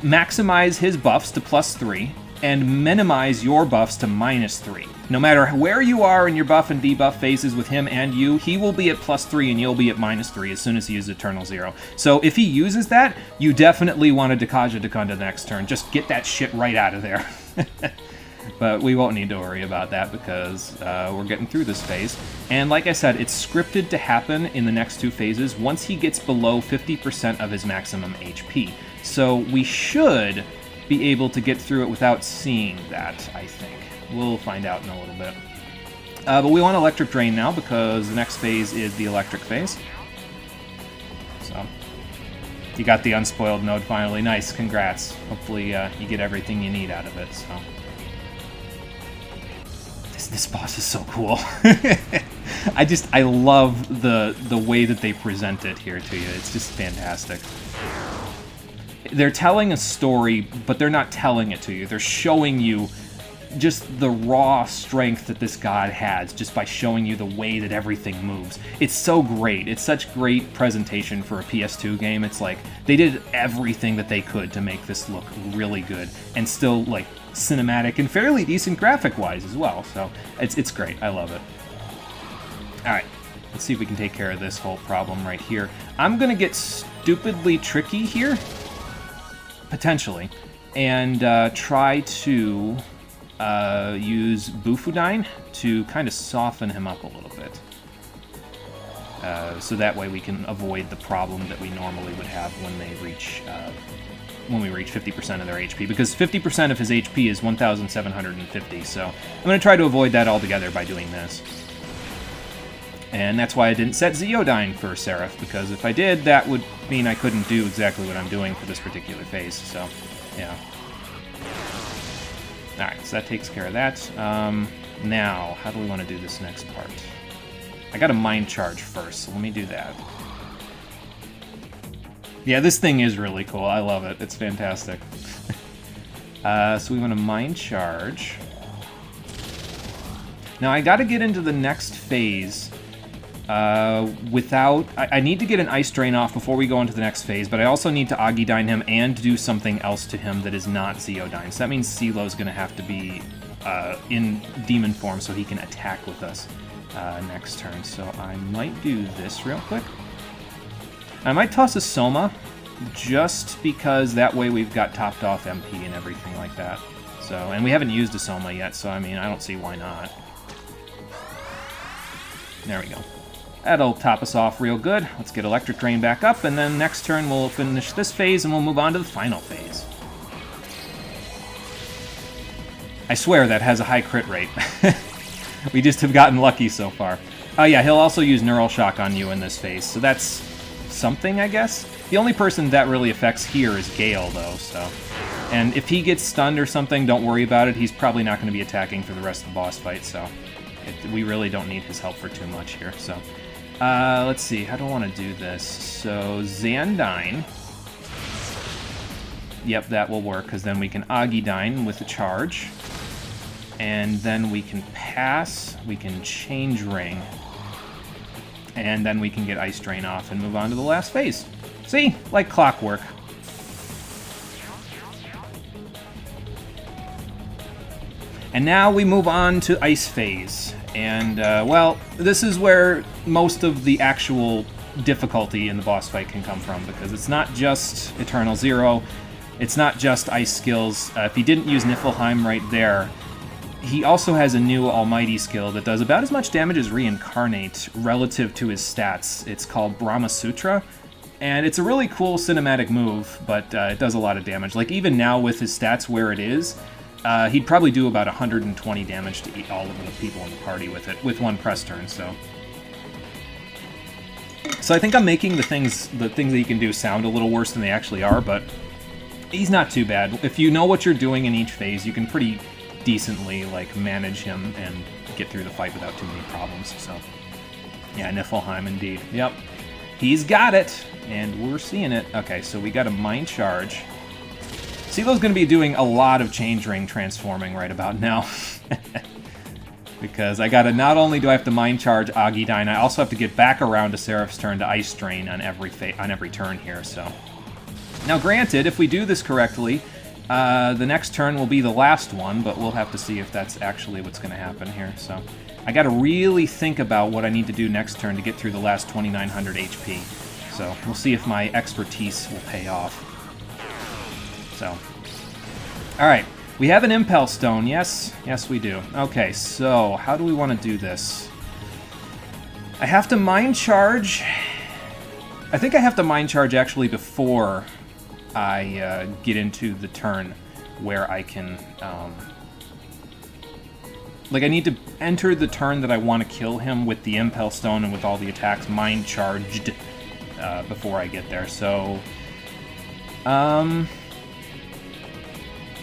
maximize his buffs to +3 and minimize your buffs to -3. No matter where you are in your buff and debuff phases with him and you, he will be at +3 and you'll be at -3 as soon as he uses Eternal Zero. So if he uses that, you definitely want to Dekaja Dekunda the next turn. Just get that shit right out of there. But we won't need to worry about that because we're getting through this phase. And like I said, it's scripted to happen in the next 2 phases once he gets below 50% of his maximum HP. So we should be able to get through it without seeing that, I think. We'll find out in a little bit. But we want Electric Drain now because the next phase is the Electric phase. So, you got the Unspoiled node finally. Nice, congrats. Hopefully you get everything you need out of it, so... This boss is so cool. I love the way that they present it here to you. It's just fantastic. They're telling a story, but they're not telling it to you. They're showing you just the raw strength that this god has just by showing you the way that everything moves. It's so great. It's such great presentation for a PS2 game. It's like they did everything that they could to make this look really good and still like cinematic and fairly decent graphic-wise as well. So it's great. I love it. All right. Let's see if we can take care of this whole problem right here. I'm going to get stupidly tricky here, potentially, and try to use Bufudine to kind of soften him up a little bit. So that way we can avoid the problem that we normally would have when they reach when we reach 50% of their HP, because 50% of his HP is 1,750, so I'm going to try to avoid that altogether by doing this. And that's why I didn't set Zeodyne for Seraph, because if I did, that would mean I couldn't do exactly what I'm doing for this particular phase, so, yeah. Alright, so that takes care of that. Now, how do we want to do this next part? I got a Mind Charge first, so let me do that. Yeah, this thing is really cool. I love it. It's fantastic. So we want to Mind Charge. Now, I got to get into the next phase without... I need to get an Ice Drain off before we go into the next phase, but I also need to Agidyne him and do something else to him that is not Zeodyne. So that means Silo's going to have to be in demon form so he can attack with us next turn. So I might do this real quick. I might toss a Soma, just because that way we've got topped off MP and everything like that. So, and we haven't used a Soma yet, so I mean, I don't see why not. There we go. That'll top us off real good. Let's get Electric Drain back up, and then next turn we'll finish this phase and we'll move on to the final phase. I swear that has a high crit rate. We just have gotten lucky so far. Oh yeah, he'll also use Neural Shock on you in this phase, so that's something, I guess. The only person that really affects here is Gale, though, so... And if he gets stunned or something, don't worry about it. He's probably not going to be attacking for the rest of the boss fight, so... we really don't need his help for too much here, so... let's see, how do I want to do this? So, Zandyne... Yep, that will work, because then we can Agidyne with a charge. And then we can pass, we can Change Ring... And then we can get Ice Drain off and move on to the last phase. See? Like clockwork. And now we move on to Ice Phase. And, well, this is where most of the actual difficulty in the boss fight can come from, because it's not just Eternal Zero, it's not just Ice skills. If he didn't use Niflheim right there, he also has a new Almighty skill that does about as much damage as Reincarnate relative to his stats. It's called Brahma Sutra, and it's a really cool cinematic move, but it does a lot of damage. Like, even now with his stats where it is, he'd probably do about 120 damage to all of the people in the party with it, with one press turn, so... So I think I'm making the things that he can do sound a little worse than they actually are, but he's not too bad. If you know what you're doing in each phase, you can pretty decently like manage him and get through the fight without too many problems. So yeah, Niflheim indeed. Yep, he's got it, and we're seeing it. Okay, so we got a Mind Charge. Silo's going to be doing a lot of Change Ring transforming right about now. Because I gotta, not only do I have to Mind Charge Agidyne, I also have to get back around to Seraph's turn to Ice Drain on every turn here, so. Now granted, if we do this correctly, The next turn will be the last one, but we'll have to see if that's actually what's going to happen here. So I got to really think about what I need to do next turn to get through the last 2,900 HP. So we'll see if my expertise will pay off. So, all right. We have an Impel Stone, yes? Yes, we do. Okay, so how do we want to do this? I have to Mind Charge. I think I have to Mind Charge actually before I get into the turn where I can... like, I need to enter the turn that I want to kill him with the Impel Stone and with all the attacks Mind Charged before I get there. So, I'm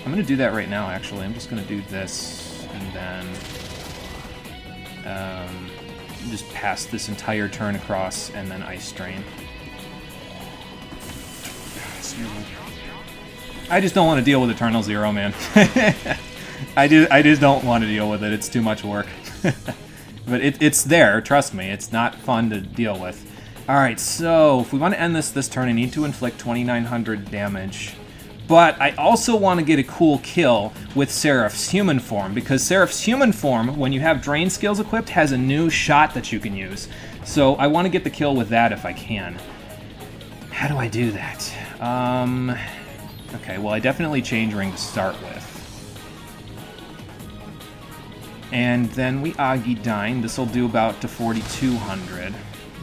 going to do that right now, actually. I'm just going to do this, and then just pass this entire turn across, and then Ice Drain. I just don't want to deal with Eternal Zero, man. I just don't want to deal with it. It's too much work. But it's there, trust me. It's not fun to deal with. Alright, so if we want to end this turn, I need to inflict 2,900 damage. But I also want to get a cool kill with Seraph's human form, because Seraph's human form, when you have Drain skills equipped, has a new shot that you can use. So I want to get the kill with that if I can. How do I do that? Okay, well, I definitely change ring to start with. And then we Agidine. This will do about to 4,200.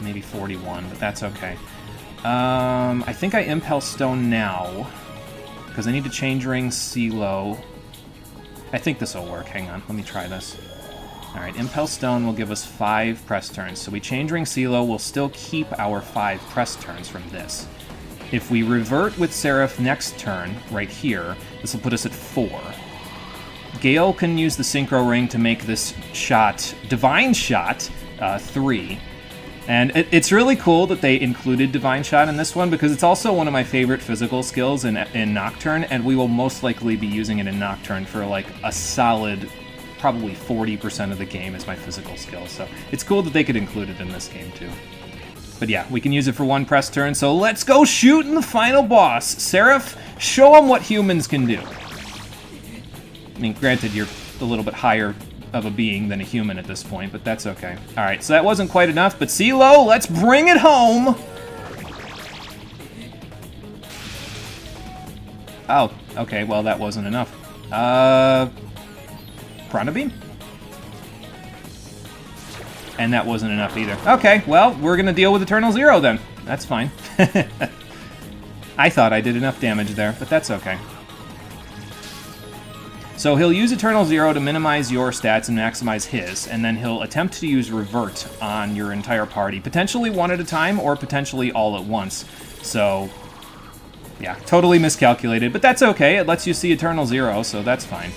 Maybe 41, but that's okay. I think I Impel Stone now, because I need to change ring CeeLo. I think this will work. Hang on, let me try this. Alright, Impel Stone will give us 5 press turns. So we change ring CeeLo, we'll still keep our 5 press turns from this. If we revert with Seraph next turn, right here, this will put us at 4. Gale can use the Synchro Ring to make this shot, Divine Shot, 3. And it's really cool that they included Divine Shot in this one, because it's also one of my favorite physical skills in Nocturne, and we will most likely be using it in Nocturne for like a solid, probably 40% of the game is my physical skill. So it's cool that they could include it in this game too. But yeah, we can use it for 1 press turn, so let's go shooting the final boss. Seraph, show them what humans can do. I mean, granted, you're a little bit higher of a being than a human at this point, but that's okay. Alright, so that wasn't quite enough, but CeeLo, let's bring it home! Oh, okay, well that wasn't enough. Prana Beam? And that wasn't enough either. Okay, well, we're gonna deal with Eternal Zero then. That's fine. I thought I did enough damage there, but that's okay. So he'll use Eternal Zero to minimize your stats and maximize his, and then he'll attempt to use Revert on your entire party, potentially one at a time or potentially all at once. So, yeah, totally miscalculated, but that's okay. It lets you see Eternal Zero, so that's fine.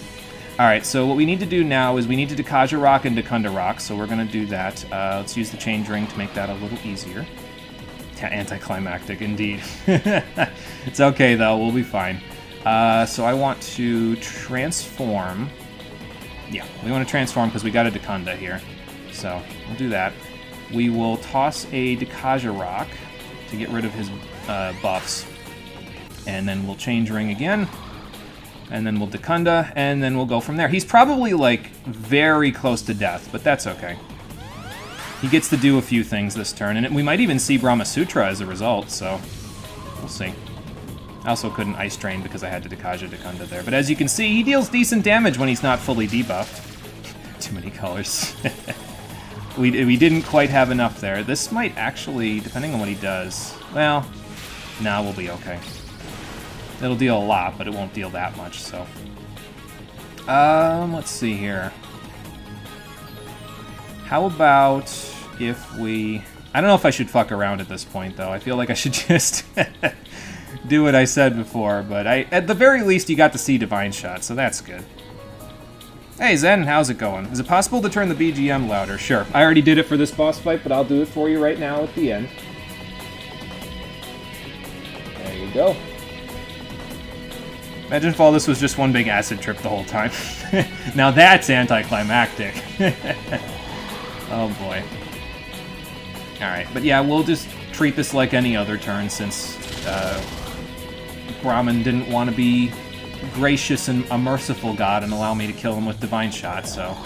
Alright, so what we need to do now is we need to Dekaja Rock and Dekunda Rock, so we're going to do that. Let's use the Change Ring to make that a little easier. Yeah, anticlimactic, indeed. It's okay, though. We'll be fine. So I want to transform. Yeah, we want to transform because we got a Dekunda here. So we'll do that. We will toss a Dekaja Rock to get rid of his buffs. And then we'll Change Ring again. And then we'll Dekunda, and then we'll go from there. He's probably, like, very close to death, but that's okay. He gets to do a few things this turn, and we might even see Brahma Sutra as a result, so we'll see. I also couldn't Ice Drain because I had to Dekaja Dekunda there. But as you can see, he deals decent damage when he's not fully debuffed. Too many colors. We didn't quite have enough there. This might actually, depending on what he does... Well, nah, we'll be okay. It'll deal a lot, but it won't deal that much, so... let's see here. How about if we... I don't know if I should fuck around at this point, though. I feel like I should just do what I said before, but at the very least, you got to see Divine Shot, so that's good. Hey, Zen, how's it going? Is it possible to turn the BGM louder? Sure. I already did it for this boss fight, but I'll do it for you right now at the end. There you go. Imagine if all this was just one big acid trip the whole time. Now that's anticlimactic. Oh boy. Alright, but yeah, we'll just treat this like any other turn since Brahmin didn't want to be gracious and a merciful God and allow me to kill him with divine shot, so...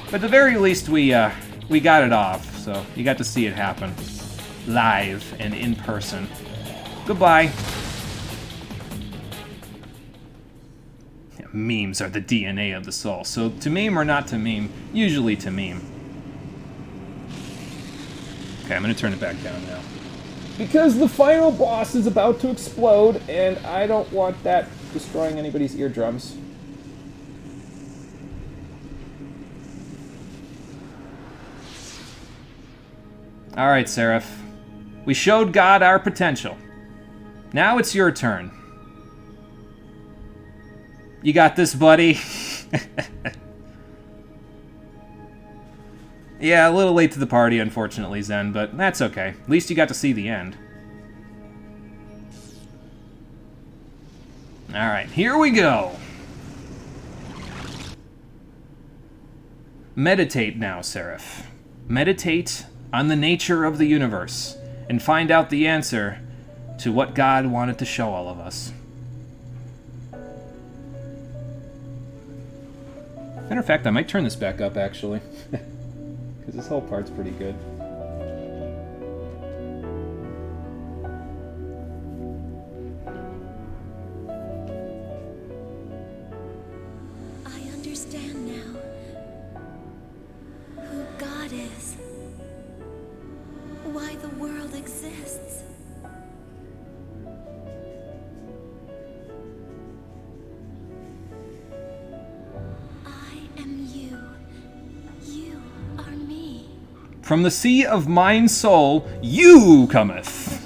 But at the very least, we got it off, so you got to see it happen. Live and in person. Goodbye. Yeah, memes are the DNA of the soul, so to meme or not to meme, usually to meme. Okay, I'm gonna turn it back down now. Because the final boss is about to explode, and I don't want that destroying anybody's eardrums. Alright, Seraph. We showed God our potential. Now it's your turn. You got this, buddy. Yeah, a little late to the party, unfortunately, Zen, but that's okay. At least you got to see the end. Alright, here we go. Meditate now, Seraph. Meditate on the nature of the universe and find out the answer to what God wanted to show all of us. Matter of fact, I might turn this back up, actually. Because this whole part's pretty good. I understand now who God is, why the world exists. I am you. You are me. From the sea of mine soul, you cometh.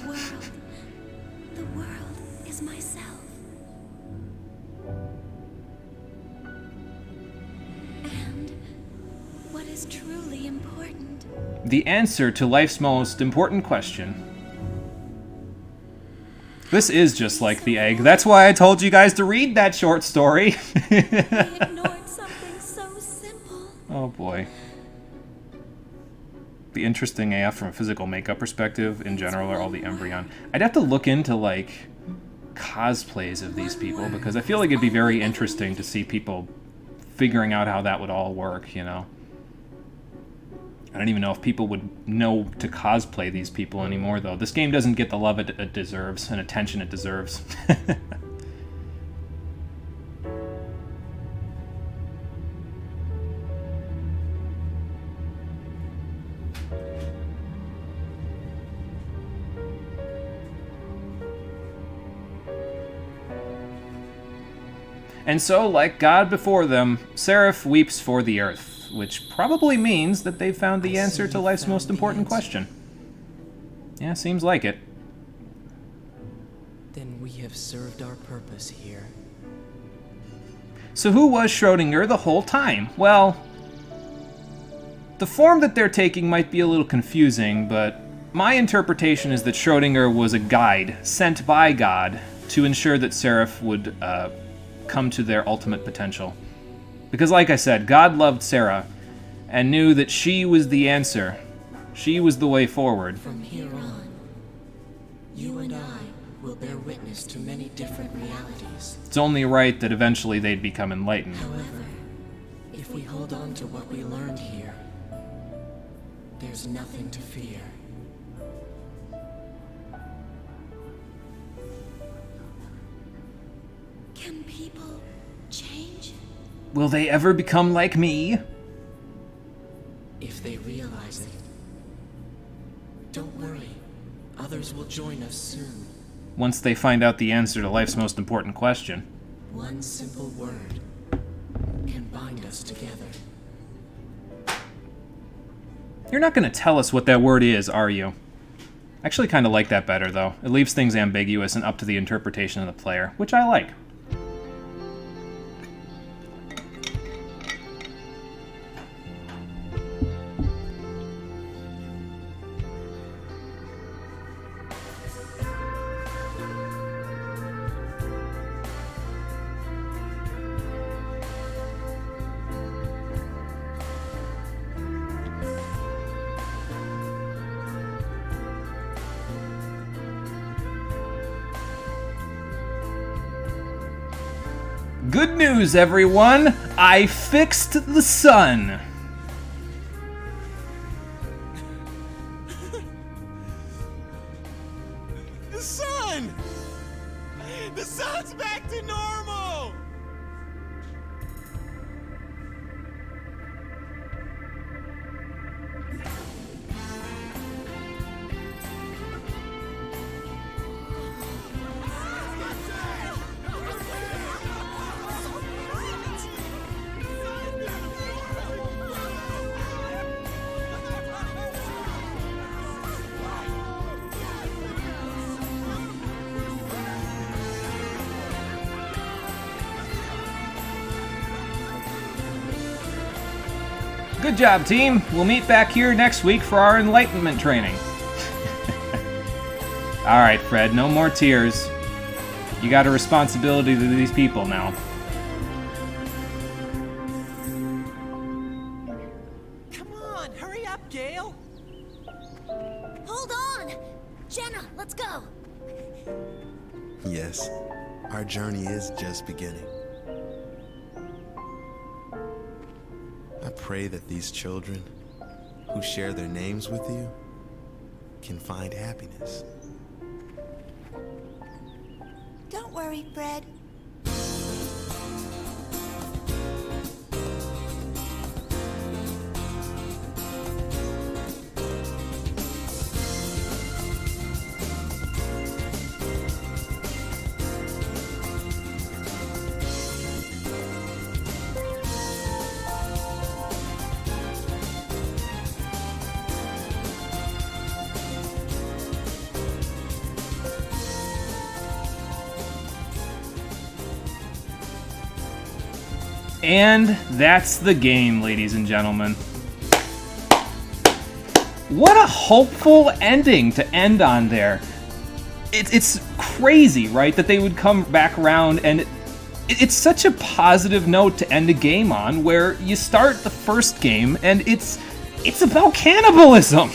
The world is myself. And what is truly important? The answer to life's most important question. This is just like the egg. That's why I told you guys to read that short story. We ignored something so simple. Oh boy. The interesting AF from a physical makeup perspective in general are all the Embryon. I'd have to look into, like, cosplays of these people, because I feel like it'd be very interesting to see people figuring out how that would all work, you know? I don't even know if people would know to cosplay these people anymore, though. This game doesn't get the love it deserves and attention it deserves. And so, like God before them, Seraph weeps for the earth, which probably means that they've found the answer to life's most important question. Yeah, seems like it. Then we have served our purpose here. So who was Schrodinger the whole time? Well, the form that they're taking might be a little confusing, but my interpretation is that Schrodinger was a guide sent by God to ensure that Seraph would come to their ultimate potential. Because like I said, God loved Sarah and knew that she was the answer. She was the way forward. From here on, you and I will bear witness to many different realities. It's only right that eventually they'd become enlightened. However, if we hold on to what we learned here, there's nothing to fear. Can people change? Will they ever become like me? If they realize it. Don't worry, others will join us soon. Once they find out the answer to life's most important question. One simple word can bind us together. You're not going to tell us what that word is, are you? I actually kind of like that better, though. It leaves things ambiguous and up to the interpretation of the player, which I like. Good news, everyone! I fixed the sun! The sun! The sun's back to normal! Good job, team. We'll meet back here next week for our enlightenment training. Alright, Fred, no more tears. You got a responsibility to these people now. Come on, hurry up, Gale! Hold on! Jenna, let's go! Yes, our journey is just beginning. I pray that these children, who share their names with you, can find happiness. Don't worry, Fred. And that's the game, ladies and gentlemen. What a hopeful ending to end on there. It's crazy, right, that they would come back around, and it's such a positive note to end a game on, where you start the first game and it's about cannibalism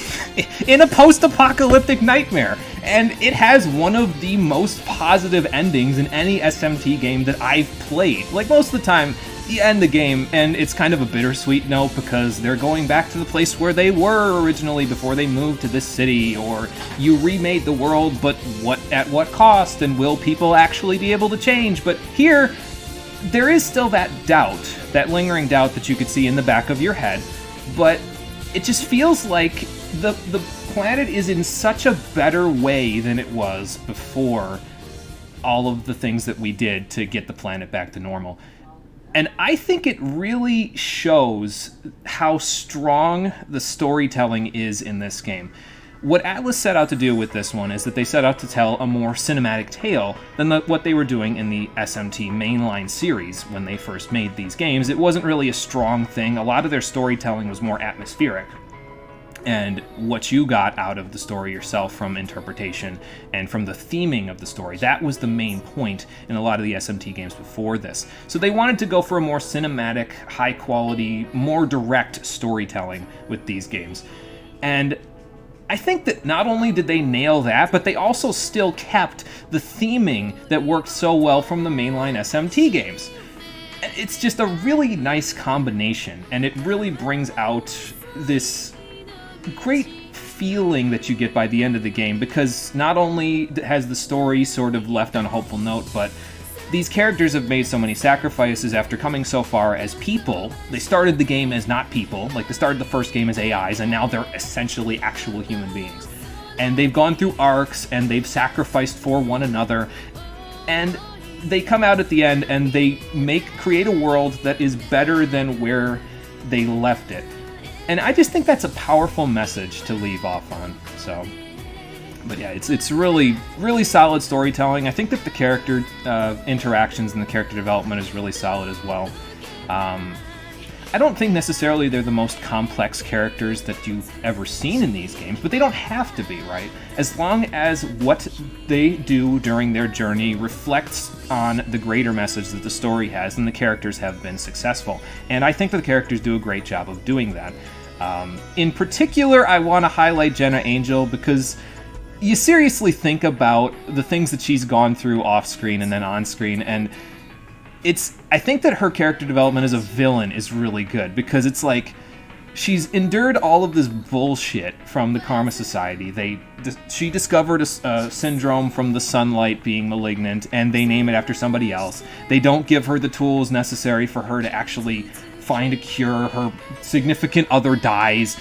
in a post-apocalyptic nightmare. And it has one of the most positive endings in any SMT game that I've played. Like, most of the time, you end the game and it's kind of a bittersweet note because they're going back to the place where they were originally before they moved to this city, or you remade the world, but at what cost, and will people actually be able to change? But here, there is still that doubt, that lingering doubt that you could see in the back of your head, but it just feels like the planet is in such a better way than it was before all of the things that we did to get the planet back to normal. And I think it really shows how strong the storytelling is in this game. What Atlas set out to do with this one is that they set out to tell a more cinematic tale than what they were doing in the SMT mainline series when they first made these games. It wasn't really a strong thing. A lot of their storytelling was more atmospheric. And what you got out of the story yourself from interpretation and from the theming of the story, that was the main point in a lot of the SMT games before this. So they wanted to go for a more cinematic, high quality, more direct storytelling with these games. And I think that not only did they nail that, but they also still kept the theming that worked so well from the mainline SMT games. It's just a really nice combination, and it really brings out this great feeling that you get by the end of the game, because not only has the story sort of left on a hopeful note, but these characters have made so many sacrifices after coming so far as people. They started the game as not people, like they started the first game as AIs, and now they're essentially actual human beings. And they've gone through arcs, and they've sacrificed for one another, and they come out at the end and they create a world that is better than where they left it. And I just think that's a powerful message to leave off on. So, but yeah, it's really, really solid storytelling. I think that the character interactions and the character development is really solid as well. I don't think necessarily they're the most complex characters that you've ever seen in these games, but they don't have to be, right? As long as what they do during their journey reflects on the greater message that the story has, and the characters have been successful. And I think that the characters do a great job of doing that. In particular, I want to highlight Jenna Angel, because you seriously think about the things that she's gone through off-screen and then on-screen, and I think that her character development as a villain is really good, because it's like she's endured all of this bullshit from the Karma Society. She discovered a syndrome from the sunlight being malignant, and they name it after somebody else. They don't give her the tools necessary for her to actually find a cure. Her significant other dies.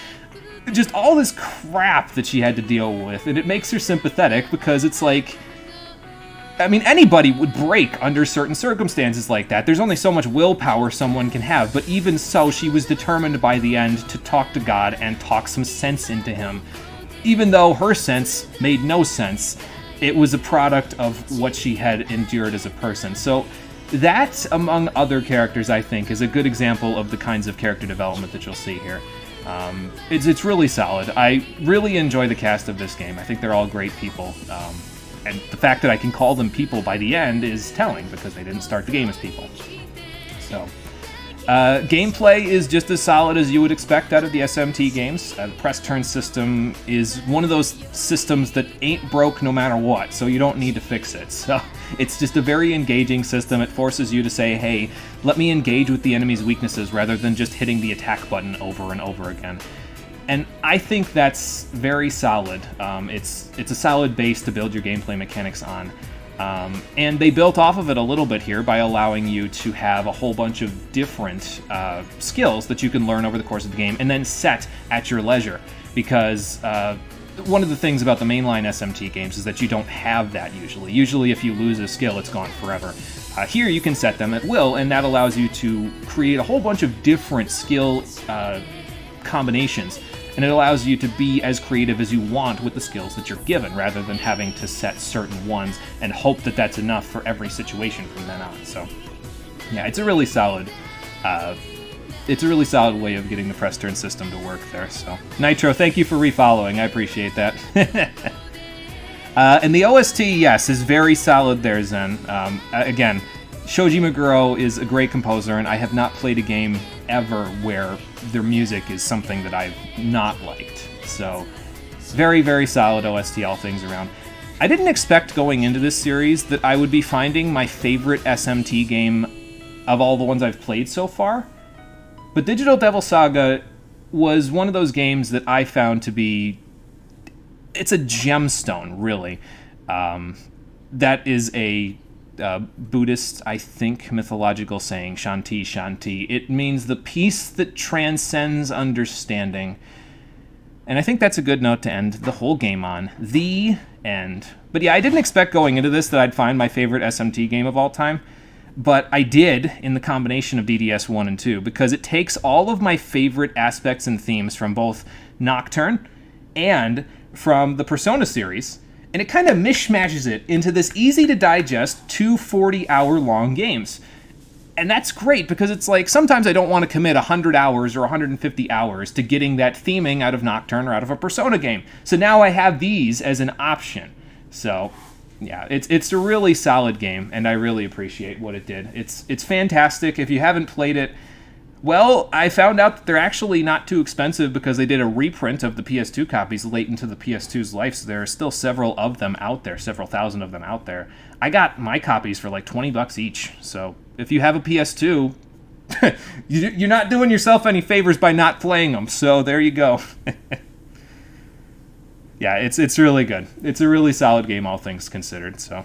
Just all this crap that she had to deal with, and it makes her sympathetic, because it's like, I mean, anybody would break under certain circumstances like that. There's only so much willpower someone can have, but even so, she was determined by the end to talk to God and talk some sense into him. Even though her sense made no sense, it was a product of what she had endured as a person. So that, among other characters, I think, is a good example of the kinds of character development that you'll see here. It's really solid. I really enjoy the cast of this game. I think they're all great people. And the fact that I can call them people by the end is telling, because they didn't start the game as people. So, gameplay is just as solid as you would expect out of the SMT games. The press turn system is one of those systems that ain't broke no matter what, so you don't need to fix it. So, it's just a very engaging system. It forces you to say, hey, let me engage with the enemy's weaknesses rather than just hitting the attack button over and over again. And I think that's very solid. It's a solid base to build your gameplay mechanics on. And they built off of it a little bit here by allowing you to have a whole bunch of different skills that you can learn over the course of the game and then set at your leisure. Because one of the things about the mainline SMT games is that you don't have that usually. Usually if you lose a skill, it's gone forever. Here you can set them at will, and that allows you to create a whole bunch of different skill combinations. And it allows you to be as creative as you want with the skills that you're given, rather than having to set certain ones and hope that that's enough for every situation from then on. So, yeah, it's a really solid way of getting the press turn system to work there. So, Nitro, thank you for refollowing. I appreciate that. And the OST, yes, is very solid there, Zen. Again, Shoji Meguro is a great composer, and I have not played a game ever where their music is something that I've not liked. So, very, very solid OST all things around. I didn't expect going into this series that I would be finding my favorite SMT game of all the ones I've played so far, but Digital Devil Saga was one of those games that I found to be... it's a gemstone, really. That is a Buddhist, I think, mythological saying, Shanti, Shanti. It means the peace that transcends understanding. And I think that's a good note to end the whole game on. The end. But yeah, I didn't expect going into this that I'd find my favorite SMT game of all time. But I did in the combination of DDS 1 and 2, because it takes all of my favorite aspects and themes from both Nocturne and from the Persona series, and it kind of mishmashes it into this easy-to-digest 2 40-hour-long games. And that's great, because it's like, sometimes I don't want to commit 100 hours or 150 hours to getting that theming out of Nocturne or out of a Persona game. So now I have these as an option. So, yeah, it's a really solid game, and I really appreciate what it did. It's fantastic. If you haven't played it, well, I found out that they're actually not too expensive, because they did a reprint of the PS2 copies late into the PS2's life, so there are still several of them out there, several thousand of them out there. I got my copies for like $20 each, so if you have a PS2, you're not doing yourself any favors by not playing them, so there you go. Yeah, it's really good. It's a really solid game, all things considered, so...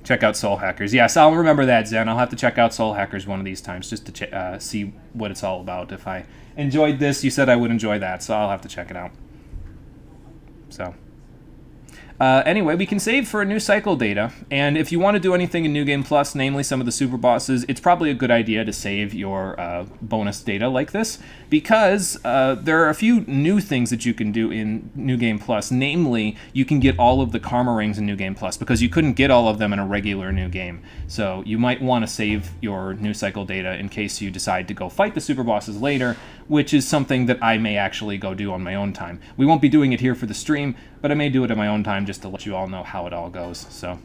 check out Soul Hackers. Yes, I'll remember that, Zen. I'll have to check out Soul Hackers one of these times just to see what it's all about. If I enjoyed this, you said I would enjoy that, so I'll have to check it out. So, anyway, we can save for a new cycle data, and if you want to do anything in New Game Plus, namely some of the super bosses, it's probably a good idea to save your bonus data like this, because there are a few new things that you can do in New Game Plus. Namely, you can get all of the Karma Rings in New Game Plus, because you couldn't get all of them in a regular new game. So you might want to save your new cycle data in case you decide to go fight the super bosses later, which is something that I may actually go do on my own time. We won't be doing it here for the stream, but I may do it on my own time just to let you all know how it all goes. So,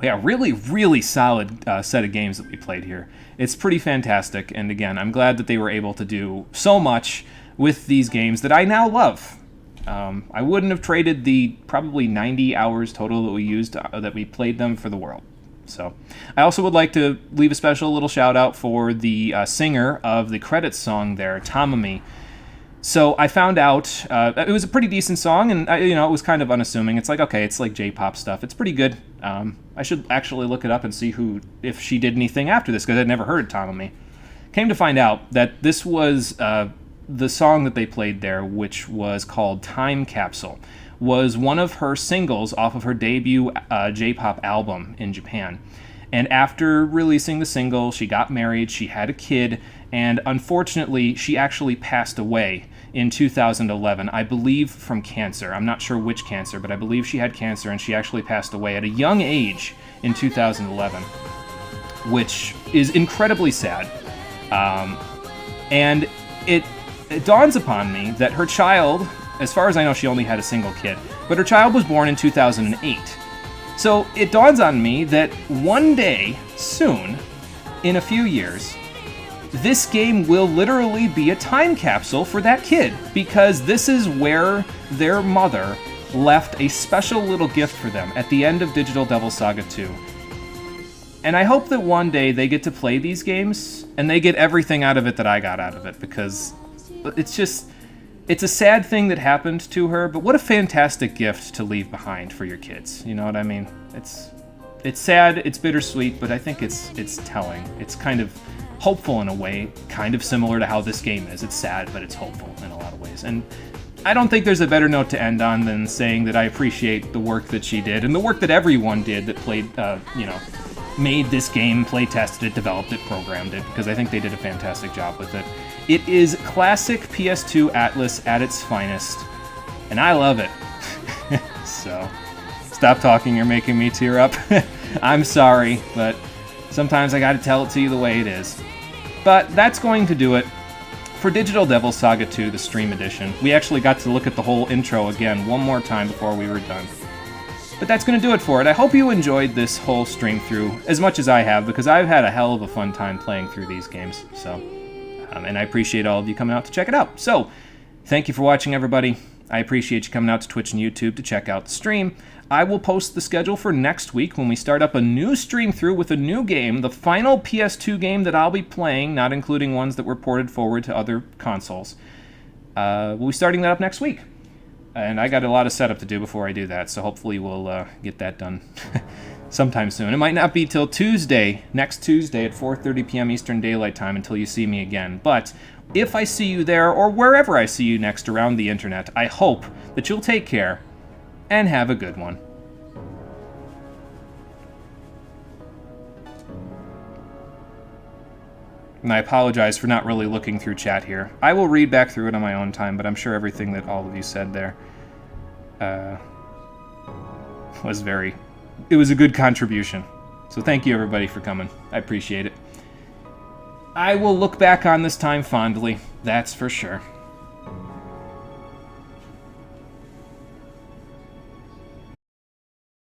yeah, really, really solid set of games that we played here. It's pretty fantastic, and again, I'm glad that they were able to do so much with these games that I now love. I wouldn't have traded the probably 90 hours total that we used, that we played them, for the world. So I also would like to leave a special little shout out for the singer of the credits song there, Tamami. So I found out it was a pretty decent song, and it was kind of unassuming. It's like, okay, it's like J-pop stuff. It's pretty good. I should actually look it up and see if she did anything after this, because I'd never heard Tamami. Came to find out that this was the song that they played there, which was called Time Capsule, was one of her singles off of her debut J-pop album in Japan. And after releasing the single, she got married, she had a kid, and unfortunately, she actually passed away in 2011, I believe from cancer. I'm not sure which cancer, but I believe she had cancer, and she actually passed away at a young age in 2011, which is incredibly sad. And it dawns upon me that her child, as far as I know, she only had a single kid, but her child was born in 2008. So it dawns on me that one day, soon, in a few years, this game will literally be a time capsule for that kid, because this is where their mother left a special little gift for them at the end of Digital Devil Saga 2. And I hope that one day they get to play these games, and they get everything out of it that I got out of it, because it's a sad thing that happened to her, but what a fantastic gift to leave behind for your kids. You know what I mean? It's sad, it's bittersweet, but I think it's telling. It's kind of hopeful in a way, kind of similar to how this game is. It's sad, but it's hopeful in a lot of ways. And I don't think there's a better note to end on than saying that I appreciate the work that she did, and the work that everyone did that played, made this game, play tested it, developed it, programmed it, because I think they did a fantastic job with it. It is classic PS2 Atlas at its finest, and I love it. So, stop talking, you're making me tear up. I'm sorry, but sometimes I gotta tell it to you the way it is. But that's going to do it for Digital Devil Saga 2, the Stream Edition. We actually got to look at the whole intro again one more time before we were done. But that's going to do it for it. I hope you enjoyed this whole stream through as much as I have, because I've had a hell of a fun time playing through these games. So, and I appreciate all of you coming out to check it out. So, thank you for watching, everybody. I appreciate you coming out to Twitch and YouTube to check out the stream. I will post the schedule for next week when we start up a new stream through with a new game, the final PS2 game that I'll be playing, not including ones that were ported forward to other consoles. We'll be starting that up next week. And I got a lot of setup to do before I do that, so hopefully we'll get that done sometime soon. It might not be till Tuesday, next Tuesday at 4:30 p.m. Eastern Daylight Time until you see me again. But if I see you there, or wherever I see you next around the internet, I hope that you'll take care and have a good one. And I apologize for not really looking through chat here. I will read back through it on my own time, but I'm sure everything that all of you said there was it was a good contribution. So thank you, everybody, for coming. I appreciate it. I will look back on this time fondly, that's for sure.